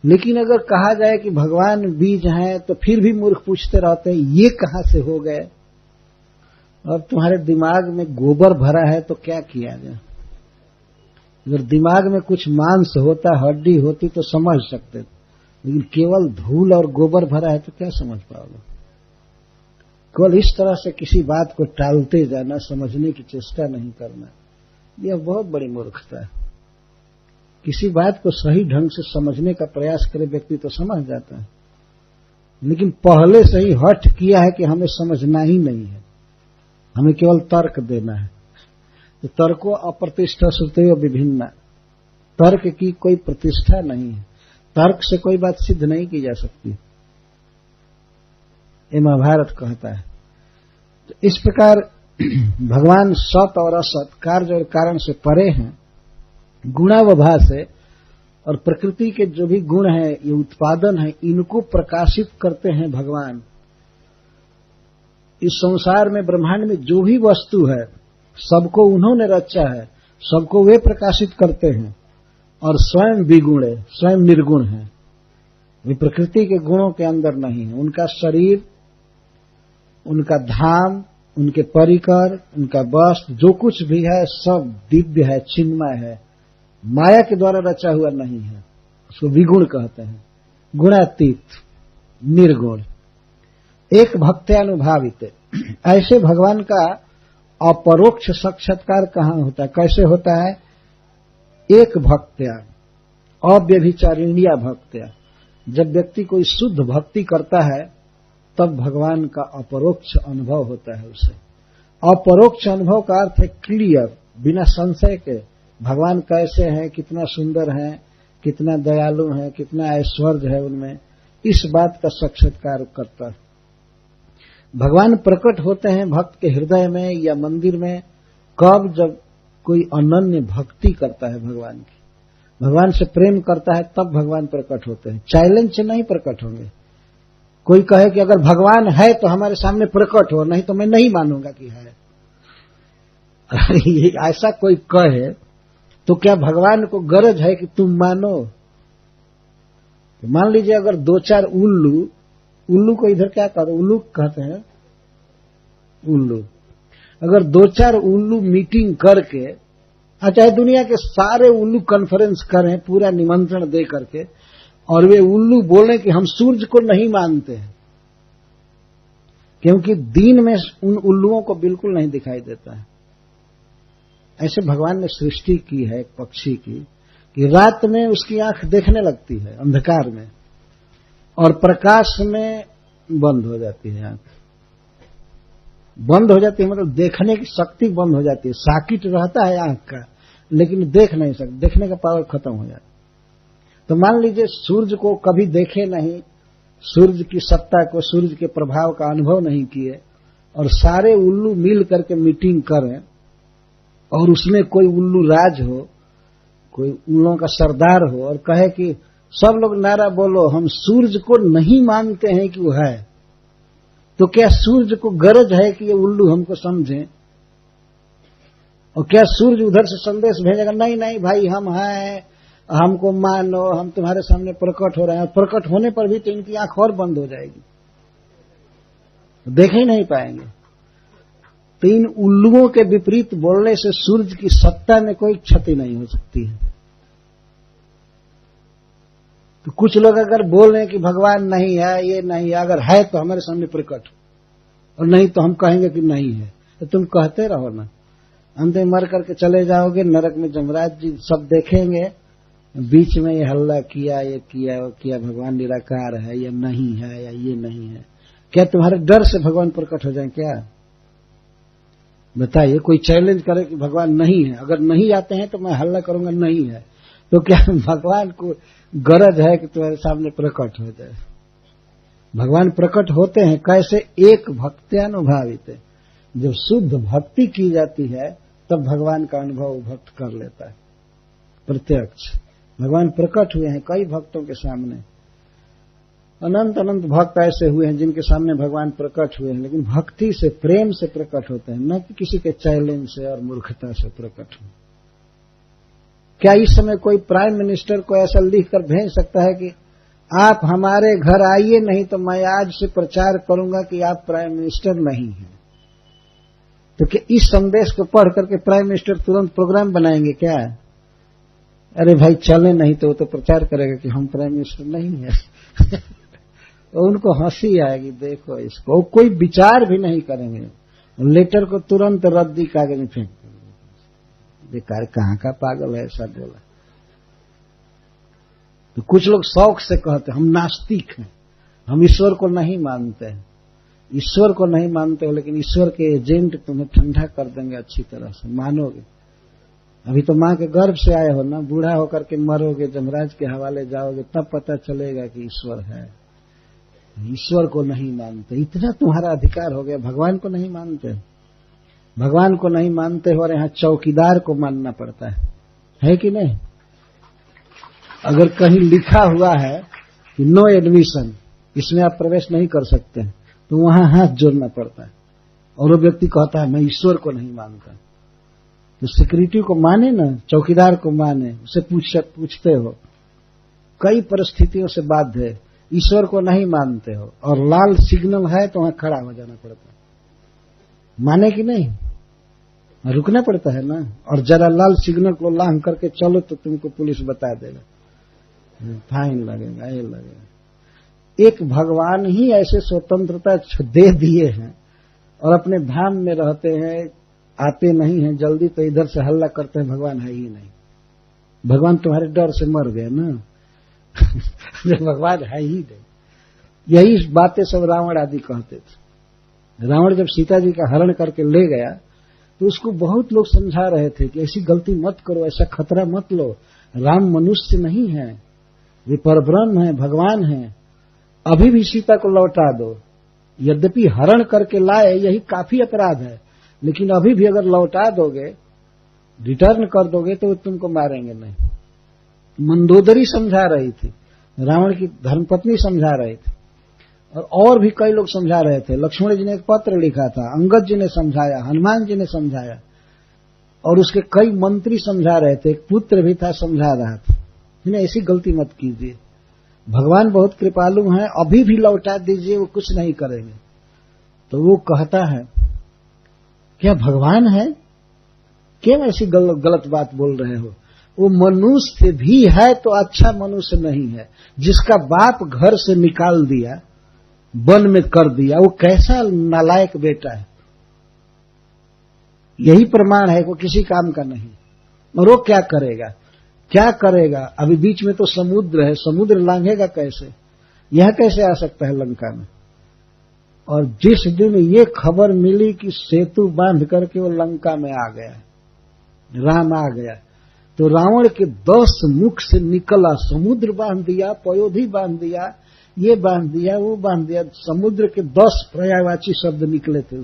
लेकिन अगर कहा जाए कि भगवान बीज हैं तो फिर भी मूर्ख पूछते रहते हैं ये कहां से हो गए? और तुम्हारे दिमाग में गोबर भरा है तो क्या किया जाए? अगर दिमाग में कुछ मांस होता, हड्डी होती तो समझ सकते, लेकिन केवल धूल और गोबर भरा है तो क्या समझ पाओगे? केवल इस तरह से किसी बात को टालते जाना, समझने की चेष्टा नहीं करना, यह बहुत बड़ी मूर्खता है। किसी बात को सही ढंग से समझने का प्रयास करे व्यक्ति तो समझ जाता है, लेकिन पहले से ही हठ किया है कि हमें समझना ही नहीं है, हमें केवल तर्क देना है। तो तर्को अप्रतिष्ठा श्रुतयो विभिन्ना, तर्क की कोई प्रतिष्ठा नहीं है। तर्क से कोई बात सिद्ध नहीं की जा सकती, ये महाभारत कहता है। तो इस प्रकार भगवान सत और असत, कार्य और कारण से परे हैं, गुणावभास है। और प्रकृति के जो भी गुण है, ये उत्पादन है, इनको प्रकाशित करते हैं भगवान। इस संसार में, ब्रह्मांड में जो भी वस्तु है सबको उन्होंने रचा है, सबको वे प्रकाशित करते हैं। और स्वयं विगुण है, स्वयं निर्गुण है, वे प्रकृति के गुणों के अंदर नहीं है। उनका शरीर, उनका धाम, उनके परिकर, उनका वस्त्र, जो कुछ भी है सब दिव्य है, चिन्मय है, माया के द्वारा रचा हुआ नहीं है। उसको विगुण कहते हैं, गुणातीत, निर्गुण, एक भक्त्यानुभावित। ऐसे भगवान का अपरोक्ष साक्षात्कार कहाँ होता है, कैसे होता है? एक भक्त्या, अव्यभिचारिण्या भक्त्या। जब व्यक्ति कोई शुद्ध भक्ति करता है तब भगवान का अपरोक्ष अनुभव होता है उसे। अपरोक्ष अनुभव का अर्थ है क्लियर, बिना संशय के भगवान कैसे हैं, कितना सुंदर हैं, कितना दयालु हैं, कितना ऐश्वर्य है उनमें, इस बात का साक्षात्कार करता है। भगवान प्रकट होते हैं भक्त के हृदय में या मंदिर में कब? जब कोई अनन्य भक्ति करता है भगवान की, भगवान से प्रेम करता है, तब भगवान प्रकट होते हैं। चैलेंज से नहीं प्रकट होंगे। कोई कहे कि अगर भगवान है तो हमारे सामने प्रकट हो, नहीं तो मैं नहीं मानूंगा कि है। ऐसा कोई कहे तो क्या भगवान को गरज है कि तुम मानो? तो मान लीजिए अगर दो चार उल्लू को इधर क्या कहते हैं, उल्लू कहते हैं, उल्लू, अगर दो चार उल्लू मीटिंग करके, चाहे दुनिया के सारे उल्लू कॉन्फ्रेंस करें पूरा निमंत्रण दे करके, और वे उल्लू बोले कि हम सूरज को नहीं मानते हैं, क्योंकि दिन में उन उल्लुओं को बिल्कुल नहीं दिखाई देता है। ऐसे भगवान ने सृष्टि की है एक पक्षी की कि रात में उसकी आंख देखने लगती है अंधकार में, और प्रकाश में बंद हो जाती है आंख। बंद हो जाती है मतलब देखने की शक्ति बंद हो जाती है। साकिट रहता है आंख का, लेकिन देख नहीं सकते, देखने का पावर खत्म हो जाता है। तो मान लीजिए सूरज को कभी देखे नहीं, सूरज की सत्ता को, सूरज के प्रभाव का अनुभव नहीं किए, और सारे उल्लू मिल करके मीटिंग करें, और उसमें कोई उल्लू राज हो, कोई उल्लुओं का सरदार हो, और कहे कि सब लोग नारा बोलो हम सूरज को नहीं मानते हैं कि वो है, तो क्या सूरज को गरज है कि ये उल्लू हमको समझें? और क्या सूरज उधर से संदेश भेजेगा, नहीं नहीं भाई हम हैं, हमको मानो, हम तुम्हारे सामने प्रकट हो रहे हैं? प्रकट होने पर भी तो इनकी आंख और बंद हो जाएगी, देख ही नहीं पाएंगे। तो इन उल्लुओं के विपरीत बोलने से सूरज की सत्ता में कोई क्षति नहीं हो सकती है। तो कुछ लोग अगर बोल रहे हैं कि भगवान नहीं है, ये नहीं है, अगर है तो हमारे सामने प्रकट हो, और नहीं तो हम कहेंगे कि नहीं है, तो तुम कहते रहो ना, अंत में मर करके चले जाओगे नरक में, जमराज जी सब देखेंगे, बीच में ये हल्ला किया, ये किया, वो किया, भगवान निराकार है या नहीं है, या ये नहीं है। क्या तुम्हारे डर से भगवान प्रकट हो जाए क्या? बताइए, कोई चैलेंज करे कि भगवान नहीं है, अगर नहीं आते हैं तो मैं हल्ला करूंगा नहीं है, तो क्या भगवान को गरज है कि तुम्हारे सामने प्रकट हो जाए? भगवान प्रकट होते हैं कैसे? एक भक्त्यानुभावित। जब शुद्ध भक्ति की जाती है तब भगवान का अनुभव भक्त कर लेता है प्रत्यक्ष। भगवान प्रकट हुए हैं कई भक्तों के सामने, अनंत अनंत भक्त ऐसे हुए हैं जिनके सामने भगवान प्रकट हुए हैं, लेकिन भक्ति से, प्रेम से प्रकट होते हैं, न कि किसी के चैलेंज से और मूर्खता से प्रकट हुए। क्या इस समय कोई प्राइम मिनिस्टर को ऐसा लिखकर भेज सकता है कि आप हमारे घर आइए, नहीं तो मैं आज से प्रचार करूंगा कि आप प्राइम मिनिस्टर नहीं हैं? तो क्या इस संदेश को पढ़ करके प्राइम मिनिस्टर तुरंत प्रोग्राम बनाएंगे क्या? अरे भाई चले, नहीं तो वो तो प्रचार करेगा कि हम प्राइम मिनिस्टर नहीं है। उनको हंसी आएगी, देखो इसको, कोई विचार भी नहीं करेंगे, लेटर को तुरंत रद्दी कागज में फेंक देंगे। बेकार, कहाँ का पागल है ऐसा बोला। तो कुछ लोग शौक से कहते हैं हम नास्तिक हैं, हम ईश्वर को नहीं मानते हैं। ईश्वर को नहीं मानते हो, लेकिन ईश्वर के एजेंट तुम्हें ठंडा कर देंगे अच्छी तरह से, मानोगे। अभी तो माँ के गर्भ से आए हो ना, बूढ़ा होकर के मरोगे, जमराज के हवाले जाओगे, तब पता चलेगा कि ईश्वर है। ईश्वर को नहीं मानते, इतना तुम्हारा अधिकार हो गया, भगवान को नहीं मानते। भगवान को नहीं मानते हो और यहाँ चौकीदार को मानना पड़ता है कि नहीं? अगर कहीं लिखा हुआ है कि नो एडमिशन, इसमें आप प्रवेश नहीं कर सकते हैं, तो वहां हाथ जोड़ना पड़ता है, और वो व्यक्ति कहता है मैं ईश्वर को नहीं मानता। तो सिक्योरिटी को माने ना, चौकीदार को माने, उसे पूछते हो, कई परिस्थितियों से बाध्य है, ईश्वर को नहीं मानते हो और लाल सिग्नल है तो वहां खड़ा हो जाना पड़ता है, माने कि नहीं? रुकना पड़ता है ना, और जरा लाल सिग्नल को लांघ करके चलो तो तुमको पुलिस बता देगा, फाइन लगेगा, ये लगेगा। एक भगवान ही ऐसे स्वतंत्रता दे दिए हैं और अपने धाम में रहते हैं, आते नहीं हैं जल्दी तो इधर से हल्ला करते हैं भगवान है ही नहीं। भगवान तुम्हारे डर से मर गए ना। भगवान है ही नहीं। यही बातें सब रावण आदि कहते थे। रावण जब सीता जी का हरण करके ले गया तो उसको बहुत लोग समझा रहे थे कि ऐसी गलती मत करो, ऐसा खतरा मत लो, राम मनुष्य नहीं है, वे परब्रह्म है, भगवान है, अभी भी सीता को लौटा दो। यद्यपि हरण करके लाए यही काफी अपराध है, लेकिन अभी भी अगर लौटा दोगे, रिटर्न कर दोगे तो तुमको मारेंगे नहीं। मंदोदरी समझा रही थी, रावण की धर्मपत्नी समझा रही थी, और भी कई लोग समझा रहे थे। लक्ष्मण जी ने एक पत्र लिखा था, अंगद जी ने समझाया, हनुमान जी ने समझाया, और उसके कई मंत्री समझा रहे थे, एक पुत्र भी था समझा रहा था, इन्हें ऐसी गलती मत कीजिए, भगवान बहुत कृपालु हैं, अभी भी लौटा दीजिए, वो कुछ नहीं करेंगे। तो वो कहता है क्या भगवान है, क्यों ऐसी गलत बात बोल रहे हो, वो मनुष्य भी है तो अच्छा मनुष्य नहीं है, जिसका बाप घर से निकाल दिया, वन में कर दिया, वो कैसा नालायक बेटा है। यही प्रमाण है, वो किसी काम का नहीं। और वो क्या करेगा, क्या करेगा, अभी बीच में तो समुद्र है, समुद्र लांघेगा कैसे, यह कैसे आ सकता है लंका में। और जिस दिन ये खबर मिली कि सेतु बांध करके वो लंका में आ गया, राम आ गया, तो रावण के 10 मुख से निकला, समुद्र बांध दिया, पयोधी बांध दिया, ये बांध दिया, वो बांध दिया, समुद्र के 10 पर्यायवाची शब्द निकले थे।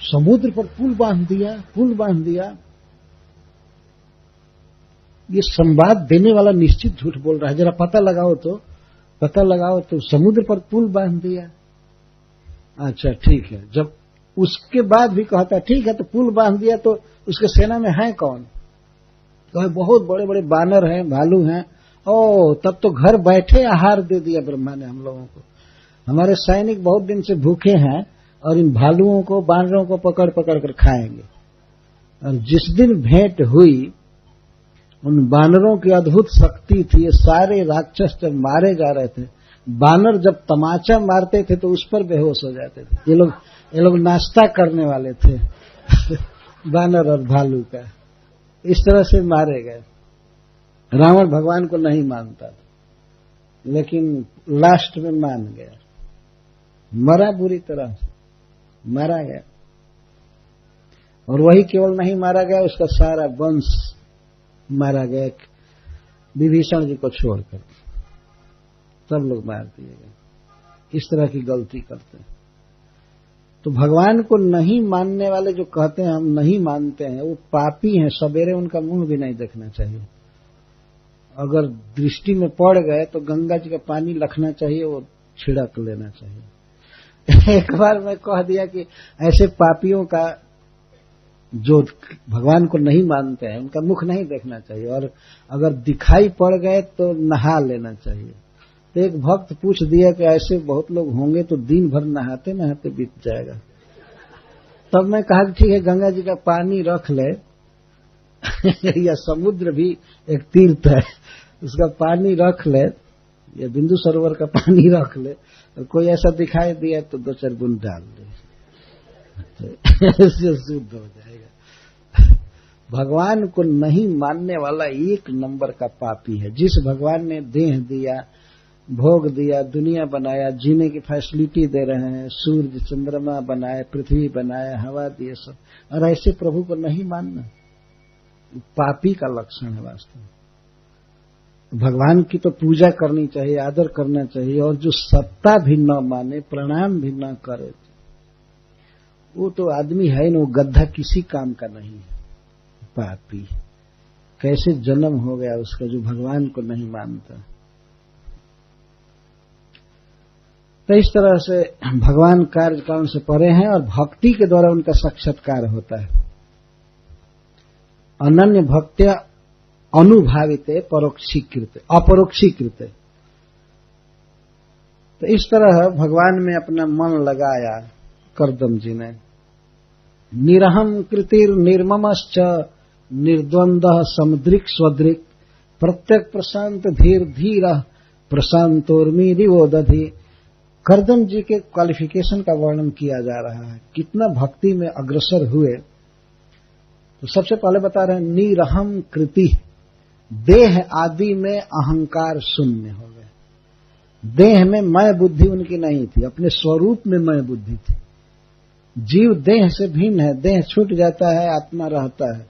समुद्र पर पुल बांध दिया, पुल बांध दिया। ये संवाद देने वाला निश्चित झूठ बोल रहा है, जरा पता लगाओ तो समुद्र पर पुल बांध दिया। अच्छा ठीक है, जब उसके बाद भी कहता ठीक है तो पुल बांध दिया, तो उसके सेना में है कौन, तो बहुत बड़े बड़े बानर हैं, भालू हैं। ओ तब तो घर बैठे आहार दे दिया ब्रह्मा ने हम लोगों को। हमारे सैनिक बहुत दिन से भूखे हैं और इन भालुओं को, बानरों को पकड़ पकड़ कर खाएंगे। और जिस दिन भेंट हुई, उन बानरों की अद्भुत शक्ति थी। ये सारे राक्षस जब मारे जा रहे थे, बानर जब तमाचा मारते थे तो उस पर बेहोश हो जाते थे। ये लोग नाश्ता करने वाले थे बानर और भालू का। इस तरह से मारे गए। रावण भगवान को नहीं मानता था, लेकिन लास्ट में मान गया, मरा, बुरी तरह से मारा गया। और वही केवल नहीं मारा गया, उसका सारा वंश मारा गया, विभीषण जी को छोड़कर सब लोग मार दिए गए। इस तरह की गलती करते हैं। तो भगवान को नहीं मानने वाले जो कहते हैं हम नहीं मानते हैं, वो पापी हैं। सवेरे उनका मुंह भी नहीं देखना चाहिए। अगर दृष्टि में पड़ गए तो गंगा जी का पानी रखना चाहिए, वो छिड़क लेना चाहिए। एक बार मैं कह दिया कि ऐसे पापियों का जो भगवान को नहीं मानते हैं उनका मुख नहीं देखना चाहिए, और अगर दिखाई पड़ गए तो नहा लेना चाहिए। तो एक भक्त पूछ दिया कि ऐसे बहुत लोग होंगे तो दिन भर नहाते नहाते बीत जाएगा। तब मैं कहा कि ठीक है, गंगा जी का पानी रख ले या समुद्र भी एक तीर्थ है, उसका पानी रख ले, या बिंदु सरोवर का पानी रख ले, और कोई ऐसा दिखाई दिया तो 2-4 बूंद डाल दे, इससे शुद्ध हो जाएगा। भगवान को नहीं मानने वाला 1 नंबर का पापी है। जिस भगवान ने देह दिया, भोग दिया, दुनिया बनाया, जीने की फैसिलिटी दे रहे हैं, सूर्य चंद्रमा बनाए, पृथ्वी बनाए, हवा दिए सब, और ऐसे प्रभु को नहीं मानना पापी का लक्षण है वास्तव में। भगवान की तो पूजा करनी चाहिए, आदर करना चाहिए, और जो सत्ता भी न माने, प्रणाम भी न करे, वो तो आदमी है ना, वो गधा किसी काम का नहीं है, पापी। कैसे जन्म हो गया उसका जो भगवान को नहीं मानता। तो इस तरह से भगवान कार्यकाल से परे हैं, और भक्ति के द्वारा उनका साक्षात्कार होता है। अनन्य भक्त्या अनुभाविते परोक्षीकृत अपरोक्षीकृत। तो इस तरह भगवान में अपना मन लगाया कर्दम जी ने। निरहम कृतिर निर्ममश्च निर्द्वंद्व समुद्रिक स्वद्रिक प्रत्यक प्रशांत धीर धीर प्रशांतोर्मी रिवोदधि। कर्दम जी के क्वालिफिकेशन का वर्णन किया जा रहा है, कितना भक्ति में अग्रसर हुए तो सबसे पहले बता रहे हैं निरहम कृति, देह आदि में अहंकार शून्य हो गए। देह में मैं बुद्धि उनकी नहीं थी, अपने स्वरूप में मैं बुद्धि थी। जीव देह से भिन्न है, देह छूट जाता है, आत्मा रहता है।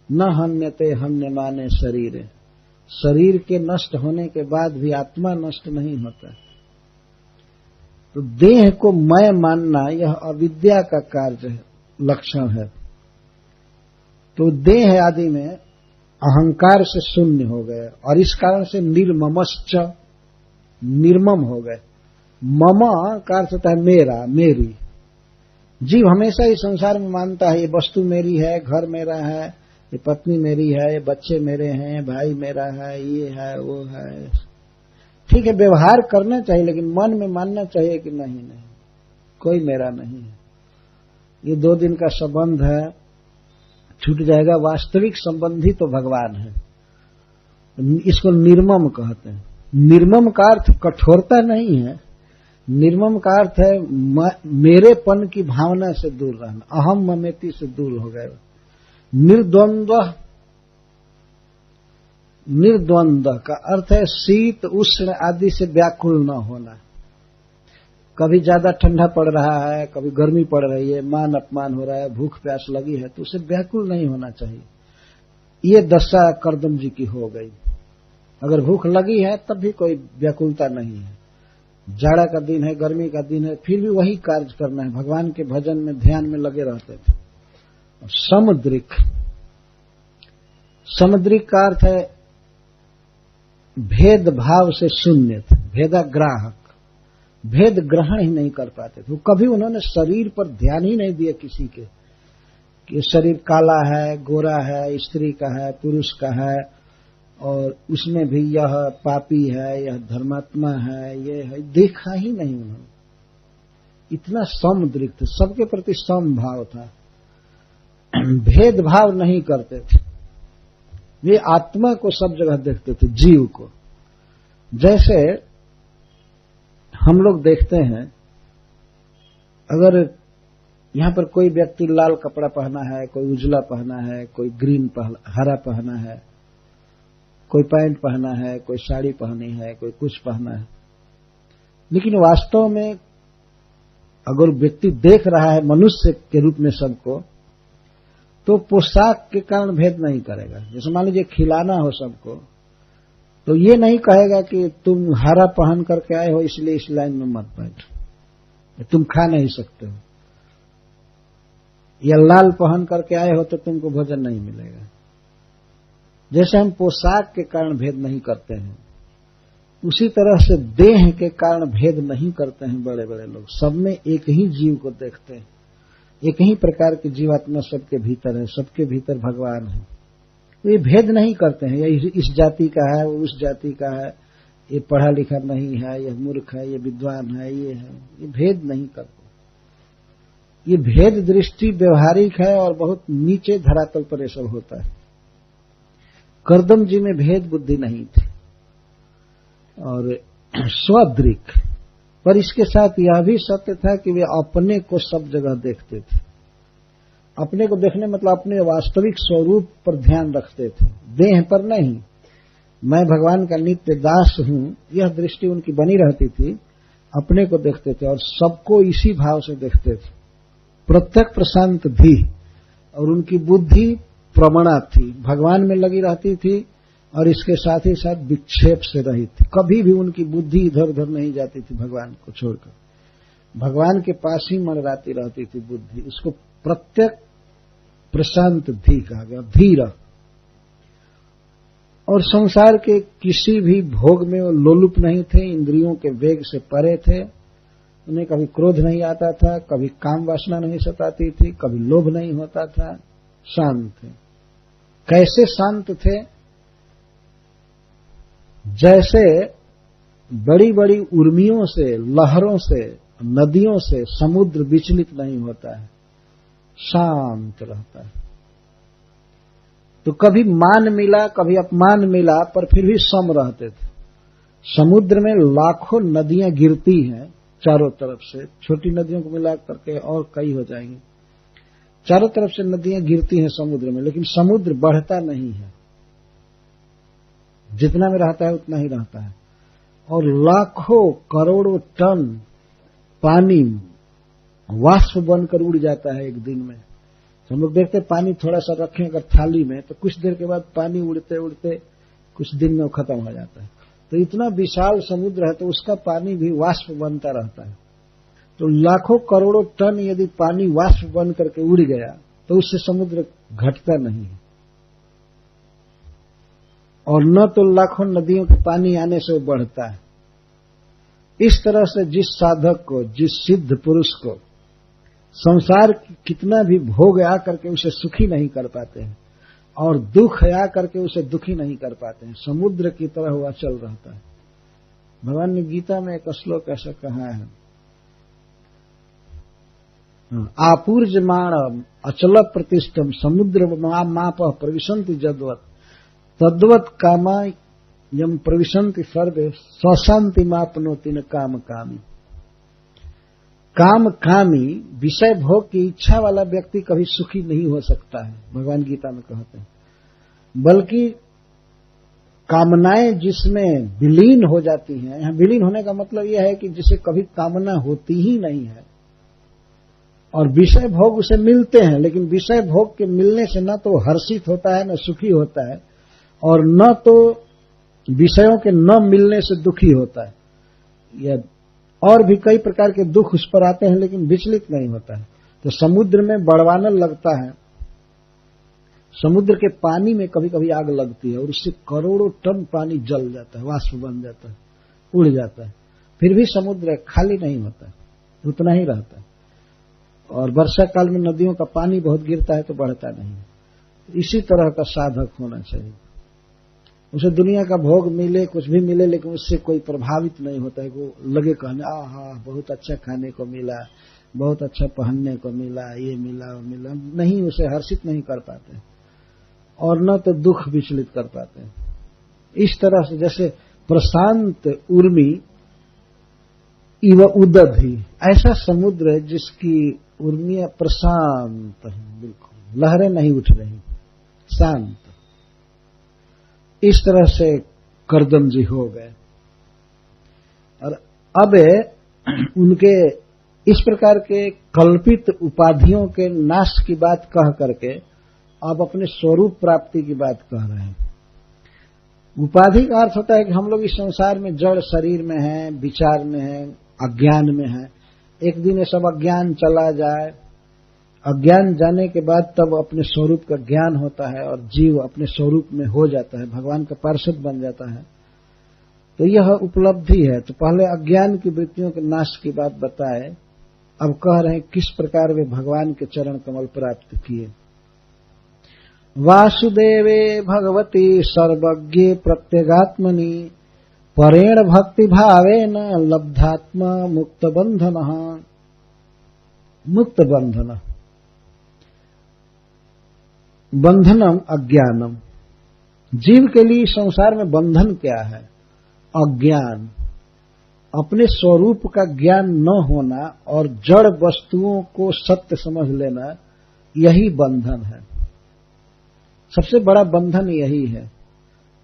न हन्यते हन्यमाने शरीर, शरीर के नष्ट होने के बाद भी आत्मा नष्ट नहीं होता। तो देह को मैं मानना यह अविद्या का कार्य है, लक्षण है। तो देह आदि में अहंकार से शून्य हो गए और इस कारण से निर्ममश्च, निर्मम हो गए। मम का अर्थ होता है मेरा, मेरी। जीव हमेशा इस संसार में मानता है ये वस्तु मेरी है, घर मेरा है, ये पत्नी मेरी है, ये बच्चे मेरे हैं, भाई मेरा है, ये है, वो है। ठीक है, व्यवहार करना चाहिए, लेकिन मन में मानना चाहिए कि नहीं नहीं, कोई मेरा नहीं है, ये 2 दिन का संबंध है, छूट जाएगा। वास्तविक संबंधी तो भगवान है। इसको निर्मम कहते हैं। निर्मम का अर्थ कठोरता नहीं है, निर्मम का अर्थ है मेरेपन की भावना से दूर रहना, अहम ममेति से दूर हो गए। निर्द्वंद्व, निर्द्वंद्व का अर्थ है शीत उष्ण आदि से व्याकुल न होना। कभी ज्यादा ठंडा पड़ रहा है, कभी गर्मी पड़ रही है, मान अपमान हो रहा है, भूख प्यास लगी है, तो उसे व्याकुल नहीं होना चाहिए। ये दशा करदम जी की हो गई। अगर भूख लगी है तब भी कोई व्याकुलता नहीं है। जाड़ा का दिन है, गर्मी का दिन है, फिर भी वही कार्य करना है, भगवान के भजन में ध्यान में लगे रहते थे। समुद्रिक, समुद्रिक का अर्थ है भेदभाव से शून्य थे, भेदाग्राहक, भेद ग्रहण ही नहीं कर पाते थे। कभी उन्होंने शरीर पर ध्यान ही नहीं दिया किसी के, कि शरीर काला है, गोरा है, स्त्री का है, पुरुष का है, और उसमें भी यह पापी है, यह धर्मात्मा है, ये है, देखा ही नहीं उन्होंने। इतना समुद्रिक थे, सबके प्रति समभाव था, भेदभाव नहीं करते थे। वे आत्मा को सब जगह देखते थे, जीव को। जैसे हम लोग देखते हैं, अगर यहां पर कोई व्यक्ति लाल कपड़ा पहना है, कोई उजला पहना है, कोई ग्रीन हरा पहना है, कोई पैंट पहना है, कोई साड़ी पहनी है, कोई कुछ पहना है, लेकिन वास्तव में अगर व्यक्ति देख रहा है मनुष्य के रूप में सबको, तो पोशाक के कारण भेद नहीं करेगा। जैसे मान लीजिए खिलाना हो सबको, तो ये नहीं कहेगा कि तुम हरा पहन करके आए हो इसलिए इस लाइन में मत बैठो, तुम खा नहीं सकते हो, या लाल पहन करके आए हो तो तुमको भोजन नहीं मिलेगा। जैसे हम पोशाक के कारण भेद नहीं करते हैं, उसी तरह से देह के कारण भेद नहीं करते हैं बड़े बड़े लोग। सब में एक ही जीव को देखते हैं, एक ही प्रकार की जीवात्मा सबके भीतर है, सबके भीतर भगवान है। तो ये भेद नहीं करते हैं, ये इस जाति का है, वो उस जाति का है, ये पढ़ा लिखा नहीं है, यह मूर्ख है, ये विद्वान है, ये है, ये भेद नहीं करते। ये भेद दृष्टि व्यवहारिक है और बहुत नीचे धरातल पर ये सब होता है। करदम जी में भेद बुद्धि नहीं थी और स्वदृक, पर इसके साथ यह भी सत्य था कि वे अपने को सब जगह देखते थे। अपने को देखने मतलब अपने वास्तविक स्वरूप पर ध्यान रखते थे, देह पर नहीं। मैं भगवान का नित्य दास हूं, यह दृष्टि उनकी बनी रहती थी। अपने को देखते थे और सबको इसी भाव से देखते थे। प्रत्यक प्रशांत भी, और उनकी बुद्धि प्रमणा थी, भगवान में लगी रहती थी और इसके साथ ही साथ विक्षेप से रही थी। कभी भी उनकी बुद्धि इधर उधर नहीं जाती थी भगवान को छोड़कर, भगवान के पास ही मंडराती रहती थी बुद्धि। इसको प्रत्यक प्रशांत भी कहा गया, धीर। और संसार के किसी भी भोग में वो लोलुप नहीं थे, इंद्रियों के वेग से परे थे। उन्हें कभी क्रोध नहीं आता था, कभी काम वासना नहीं सताती थी, कभी लोभ नहीं होता था, शांत थे। कैसे शांत थे? जैसे बड़ी बड़ी उर्मियों से, लहरों से, नदियों से समुद्र विचलित नहीं होता है, शांत रहता है। तो कभी मान मिला, कभी अपमान मिला, पर फिर भी सम रहते थे। समुद्र में लाखों नदियां गिरती हैं चारों तरफ से, छोटी नदियों को मिला करके और कई हो जाएंगी। चारों तरफ से नदियां गिरती हैं समुद्र में, लेकिन समुद्र बढ़ता नहीं है, जितना में रहता है उतना ही रहता है। और लाखों करोड़ों टन पानी वाष्प बनकर उड़ जाता है एक दिन में। तो हम लोग देखते हैं पानी थोड़ा सा रखें अगर थाली में, तो कुछ देर के बाद पानी उड़ते उड़ते कुछ दिन में वो खत्म हो जाता है। तो इतना विशाल समुद्र है, तो उसका पानी भी वाष्प बनता रहता है। तो लाखों करोड़ों टन यदि पानी वाष्प बन करके उड़ गया तो उससे समुद्र घटता नहीं है। और न तो लाखों नदियों के पानी आने से वो बढ़ता है। इस तरह से जिस साधक को, जिस सिद्ध पुरुष को संसार कितना भी भोग आ करके उसे सुखी नहीं कर पाते हैं और दुख आ करके उसे दुखी नहीं कर पाते हैं, समुद्र की तरह वो अचल रहता है। भगवान ने गीता में एक श्लोक ऐसा कहा है, आपूर्जमाण अचल प्रतिष्ठम समुद्र माप प्रविशन्ति जद्वत् तद्वत् कामा यम प्रविशन्ति सर्वे स्वशांति मापनोति न काम कामी। काम कामी विषय भोग की इच्छा वाला व्यक्ति कभी सुखी नहीं हो सकता है, भगवान गीता में कहते हैं। बल्कि कामनाएं जिसमें विलीन हो जाती हैं, यहां विलीन होने का मतलब यह है कि जिसे कभी कामना होती ही नहीं है और विषय भोग उसे मिलते हैं, लेकिन विषय भोग के मिलने से न तो हर्षित होता है, न सुखी होता है, और न तो विषयों के न मिलने से दुखी होता है। या और भी कई प्रकार के दुख उस पर आते हैं, लेकिन विचलित नहीं होता है। तो समुद्र में बड़वानल लगता है, समुद्र के पानी में कभी कभी आग लगती है और उससे करोड़ों टन पानी जल जाता है, वाष्प बन जाता है, उड़ जाता है, फिर भी समुद्र खाली नहीं होता, उतना ही रहता है। और वर्षा काल में नदियों का पानी बहुत गिरता है तो बढ़ता नहीं। इसी तरह का साधक होना चाहिए। उसे दुनिया का भोग मिले, कुछ भी मिले, लेकिन उससे कोई प्रभावित नहीं होता है। वो लगे कहने आहा बहुत अच्छा खाने को मिला, बहुत अच्छा पहनने को मिला, ये मिला वो मिला, नहीं, उसे हर्षित नहीं कर पाते और न तो दुख विचलित कर पाते। इस तरह से जैसे प्रशांत उर्मी इव उदधि, ऐसा समुद्र है जिसकी उर्मियां प्रशांत है, बिल्कुल लहरें नहीं उठ रही, शांत। इस तरह से करदम जी हो गए। और अब उनके इस प्रकार के कल्पित उपाधियों के नाश की बात कह करके अब अपने स्वरूप प्राप्ति की बात कह रहे हैं। उपाधि का अर्थ होता है कि हम लोग इस संसार में जड़ शरीर में हैं, विचार में हैं, अज्ञान में हैं। एक दिन ये सब अज्ञान चला जाए, अज्ञान जाने के बाद तब अपने स्वरूप का ज्ञान होता है और जीव अपने स्वरूप में हो जाता है, भगवान का पार्षद बन जाता है। तो यह उपलब्धि है। तो पहले अज्ञान की वृत्तियों के नाश की बात बताए, अब कह रहे हैं किस प्रकार वे भगवान के चरण कमल प्राप्त किए। वासुदेवे भगवती सर्वज्ञे प्रत्यगात्मनि परेण भक्ति भावेन लब्धात्मा मुक्त बंधन। मुक्त बंधन, बंधनम अज्ञानम। जीव के लिए संसार में बंधन क्या है? अज्ञान, अपने स्वरूप का ज्ञान न होना और जड़ वस्तुओं को सत्य समझ लेना, यही बंधन है। सबसे बड़ा बंधन यही है।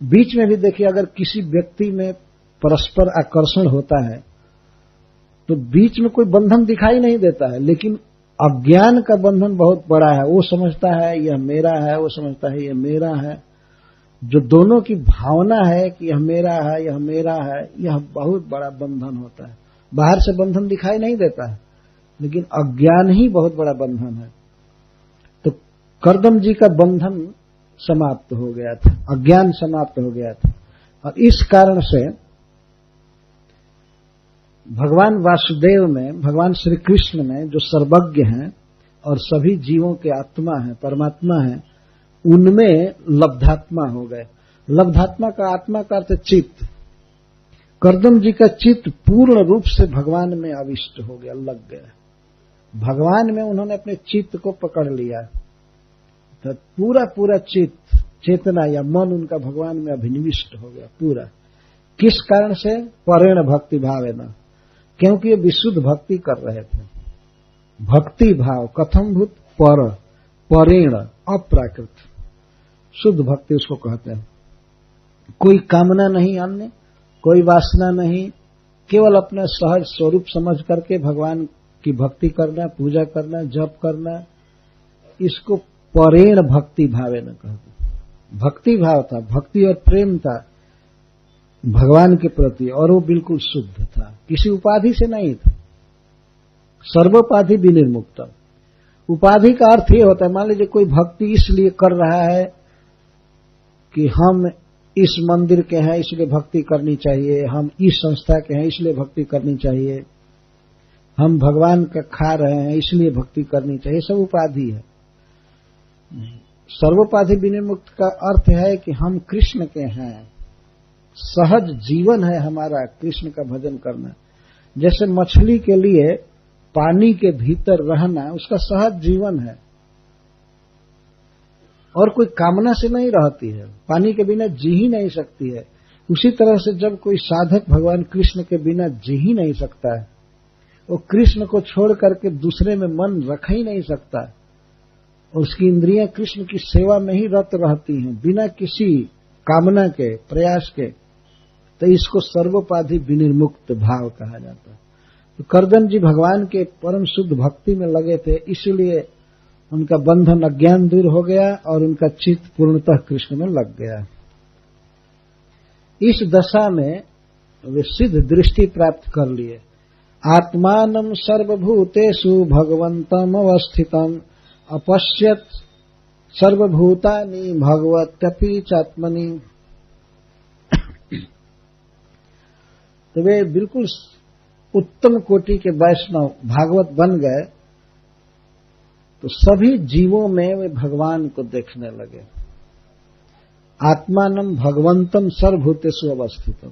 बीच में भी देखिए, अगर किसी व्यक्ति में परस्पर आकर्षण होता है तो बीच में कोई बंधन दिखाई नहीं देता है, लेकिन अज्ञान का बंधन बहुत बड़ा है। वो समझता है यह मेरा है, वो समझता है यह मेरा है। जो दोनों की भावना है कि यह मेरा है, यह मेरा है, यह बहुत बड़ा बंधन होता है। बाहर से बंधन दिखाई नहीं देता है, लेकिन अज्ञान ही बहुत बड़ा बंधन है। तो करदम जी का बंधन समाप्त हो गया था, अज्ञान समाप्त हो गया था। और इस कारण से भगवान वासुदेव में, भगवान श्री कृष्ण में, जो सर्वज्ञ हैं और सभी जीवों के आत्मा है, परमात्मा है, उनमें लब्धात्मा हो गए। लब्धात्मा का आत्मा का अर्थ चित्त। करदम जी का चित्त पूर्ण रूप से भगवान में आविष्ट हो गया, लग गया। भगवान में उन्होंने अपने चित्त को पकड़ लिया। तो पूरा पूरा चित्त, चेतना या मन उनका भगवान में अभिनिविष्ट हो गया पूरा। किस कारण से? परेण भक्ति भावेन, क्योंकि ये विशुद्ध भक्ति कर रहे थे। भक्ति भाव कथम भूत पर, परेण, अप्राकृत, शुद्ध भक्ति उसको कहते हैं। कोई कामना नहीं, अन्य कोई वासना नहीं, केवल अपना सहज स्वरूप समझ करके भगवान की भक्ति करना, पूजा करना, जप करना, इसको परेण भक्ति भावे न कहते। भक्ति भाव था, भक्ति और प्रेम था भगवान के प्रति, और वो बिल्कुल शुद्ध था, किसी उपाधि से नहीं था। सर्वोपाधि विनिर्मुक्त। उपाधि का अर्थ ये होता है, मान लीजिए कोई भक्ति इसलिए कर रहा है कि हम इस मंदिर के हैं इसलिए भक्ति करनी चाहिए, हम इस संस्था के हैं इसलिए भक्ति करनी चाहिए, हम भगवान का खा रहे हैं इसलिए भक्ति करनी चाहिए, सब उपाधि है। सर्वोपाधि विनिर्मुक्त का अर्थ है कि हम कृष्ण के हैं, सहज जीवन है हमारा कृष्ण का भजन करना। जैसे मछली के लिए पानी के भीतर रहना उसका सहज जीवन है और कोई कामना से नहीं रहती है, पानी के बिना जी ही नहीं सकती है। उसी तरह से जब कोई साधक भगवान कृष्ण के बिना जी ही नहीं सकता है, वो कृष्ण को छोड़ करके दूसरे में मन रख ही नहीं सकता, उसकी इंद्रियां कृष्ण की सेवा में ही रत रहती हैं बिना किसी कामना के, प्रयास के, तो इसको सर्वोपाधि विनिर्मुक्त भाव कहा जाता है। तो करदम जी भगवान के परम शुद्ध भक्ति में लगे थे, इसलिए उनका बंधन अज्ञान दूर हो गया और उनका चित्त पूर्णतः कृष्ण में लग गया। इस दशा में वे सिद्ध दृष्टि प्राप्त कर लिए। आत्मानं सर्वभूतेषु भगवन्तम् अवस्थितम् अपश्यत् सर्वभूतानि भगवत्यपि चात्मनि। तो वे बिल्कुल उत्तम कोटि के वैष्णव भागवत बन गए, तो सभी जीवों में वे भगवान को देखने लगे। आत्मानं भगवंतम सर्वभूतेषु अवस्थितम,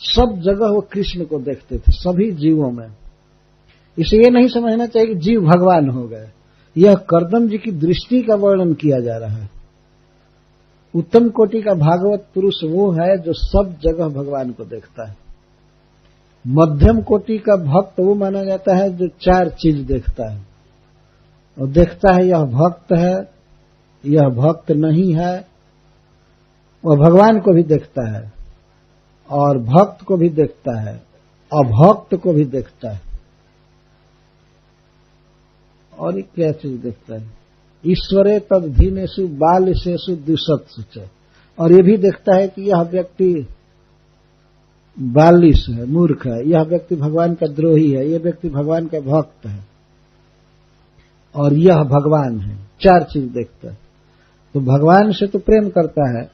सब जगह वो कृष्ण को देखते थे सभी जीवों में। इसे ये नहीं समझना चाहिए कि जीव भगवान हो गए, यह करदम जी की दृष्टि का वर्णन किया जा रहा है। उत्तम कोटि का भागवत पुरुष वो है जो सब जगह भगवान को देखता है। मध्यम कोटि का भक्त वो माना जाता है जो चार चीज देखता है, और देखता है यह भक्त है, यह भक्त नहीं है, वह भगवान को भी देखता है और भक्त को भी देखता है, अभक्त को भी देखता है। और ये क्या चीज देखता है? ईश्वरे तद्धिनेषु बालिशेषु द्विषत्सु च, और ये भी देखता है कि यह व्यक्ति बालिश है, मूर्ख है, यह व्यक्ति भगवान का द्रोही है, यह व्यक्ति भगवान का भक्त है, और यह भगवान है। चार चीज देखता है। तो भगवान से तो प्रेम करता है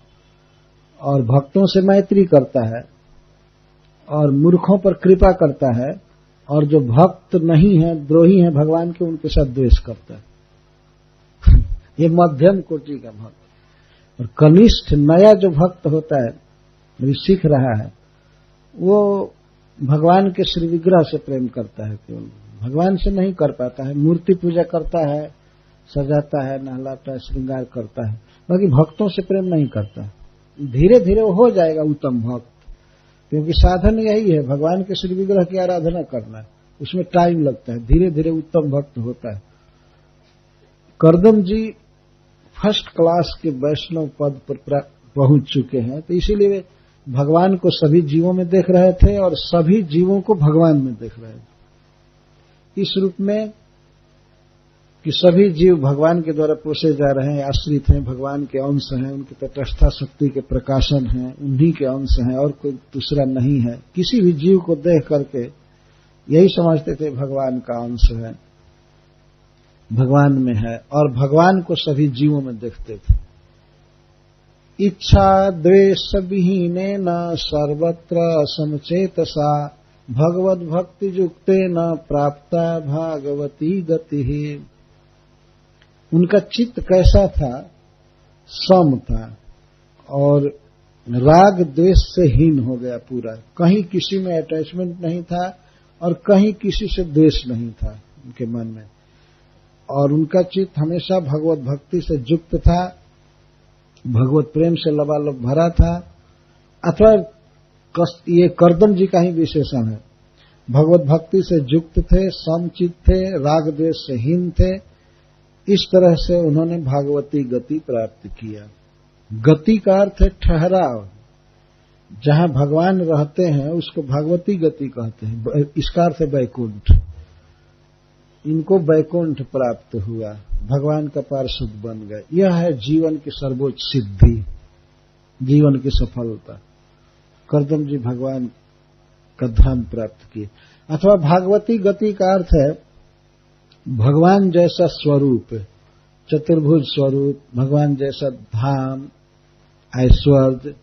और भक्तों से मैत्री करता है और मूर्खों पर कृपा करता है, और जो भक्त नहीं है, द्रोही है भगवान के, उनके साथ द्वेष करता है। ये मध्यम कोटि का भक्त। और कनिष्ठ नया जो भक्त होता है, अभी सीख रहा है, वो भगवान के श्री विग्रह से प्रेम करता है, केवल भगवान से नहीं कर पाता है। मूर्ति पूजा करता है, सजाता है, नहलाता है, श्रृंगार करता है, बाकी भक्तों से प्रेम नहीं करता। धीरे धीरे वो हो जाएगा उत्तम भक्त, क्योंकि साधन यही है भगवान के श्री विग्रह की आराधना करना, उसमें टाइम लगता है, धीरे धीरे उत्तम भक्त होता है। करदम जी फर्स्ट क्लास के वैष्णव पद पर पहुंच चुके हैं, तो इसीलिए वे भगवान को सभी जीवों में देख रहे थे और सभी जीवों को भगवान में देख रहे थे, इस रूप में कि सभी जीव भगवान के द्वारा पोसे जा रहे हैं, आश्रित हैं, भगवान के अंश हैं, उनकी तटस्था शक्ति के प्रकाशन हैं, उन्हीं के अंश हैं और कोई दूसरा नहीं है। किसी भी जीव को देख करके यही समझते थे भगवान का अंश है, भगवान में है, और भगवान को सभी जीवों में देखते थे। इच्छा द्वेष विहीनेन सर्वत्र समचेतसा भगवद भक्ति युक्तेन प्राप्ता भागवती गति। उनका चित्त कैसा था? सम था और राग द्वेष से हीन हो गया पूरा, कहीं किसी में अटैचमेंट नहीं था और कहीं किसी से द्वेष नहीं था उनके मन में, और उनका चित्त हमेशा भगवत भक्ति से युक्त था, भगवत प्रेम से लबालब भरा था। अथवा ये करदम जी का ही विशेषण है, भगवत भक्ति से युक्त थे, समचित थे, राग द्वेष से हीन थे, इस तरह से उन्होंने भागवती गति प्राप्त किया। गति का अर्थ है ठहराव। जहां भगवान रहते हैं उसको भागवती गति कहते हैं। इसका अर्थ है वैकुंठ। इनको वैकुंठ प्राप्त हुआ, भगवान का पार्षद बन गए। यह है जीवन की सर्वोच्च सिद्धि, जीवन की सफलता। कर्दम जी भगवान का धाम प्राप्त किए। अथवा भागवती गति का अर्थ है भगवान जैसा स्वरूप, चतुर्भुज स्वरूप, भगवान जैसा धाम, ऐश्वर्य।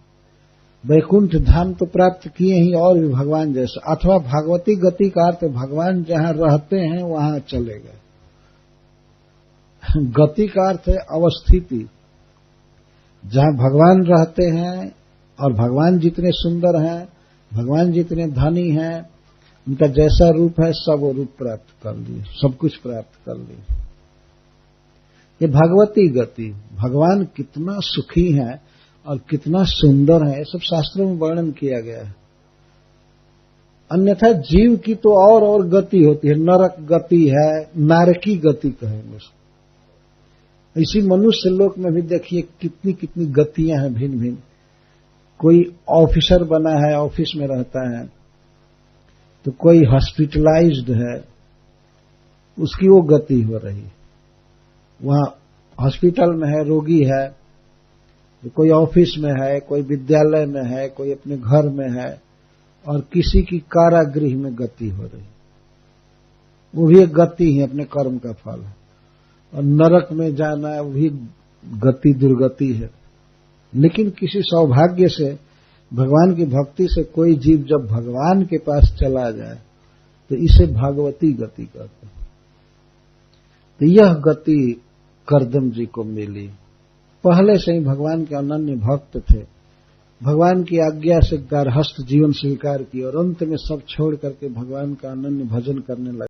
वैकुंठ धाम तो प्राप्त किए ही, और भी भगवान जैसा। अथवा भागवती गति का अर्थ भगवान जहां रहते हैं वहां चले गए। गति का अर्थ है अवस्थिति। जहां भगवान रहते हैं और भगवान जितने सुंदर हैं, भगवान जितने धनी हैं, उनका जैसा रूप है सब वो रूप प्राप्त कर लिए, सब कुछ प्राप्त कर लिए। ये भागवती गति। भगवान कितना सुखी है और कितना सुंदर है, सब शास्त्रों में वर्णन किया गया है। अन्यथा जीव की तो और गति होती है। नरक गति है, नारकी गति कहेंगे उसको। इसी मनुष्य लोक में भी देखिए कितनी कितनी गतियां हैं भिन्न भिन्न। कोई ऑफिसर बना है, ऑफिस में रहता है, तो कोई हॉस्पिटलाइज्ड है, उसकी वो गति हो रही। वहां हॉस्पिटल में है, रोगी है, कोई ऑफिस में है, कोई विद्यालय में है, कोई अपने घर में है, और किसी की कारागृह में गति हो रही। वो भी एक गति है, अपने कर्म का फल है। और नरक में जाना है, वो भी गति दुर्गति है। लेकिन किसी सौभाग्य से, भगवान की भक्ति से कोई जीव जब भगवान के पास चला जाए तो इसे भागवती गति कहते हैं। तो यह गति कर्दम जी को मिली। पहले से ही भगवान के अनन्य भक्त थे। भगवान की आज्ञा से गारहस्थ जीवन स्वीकार किया और अंत में सब छोड़ करके भगवान का अनन्य भजन करने लगे।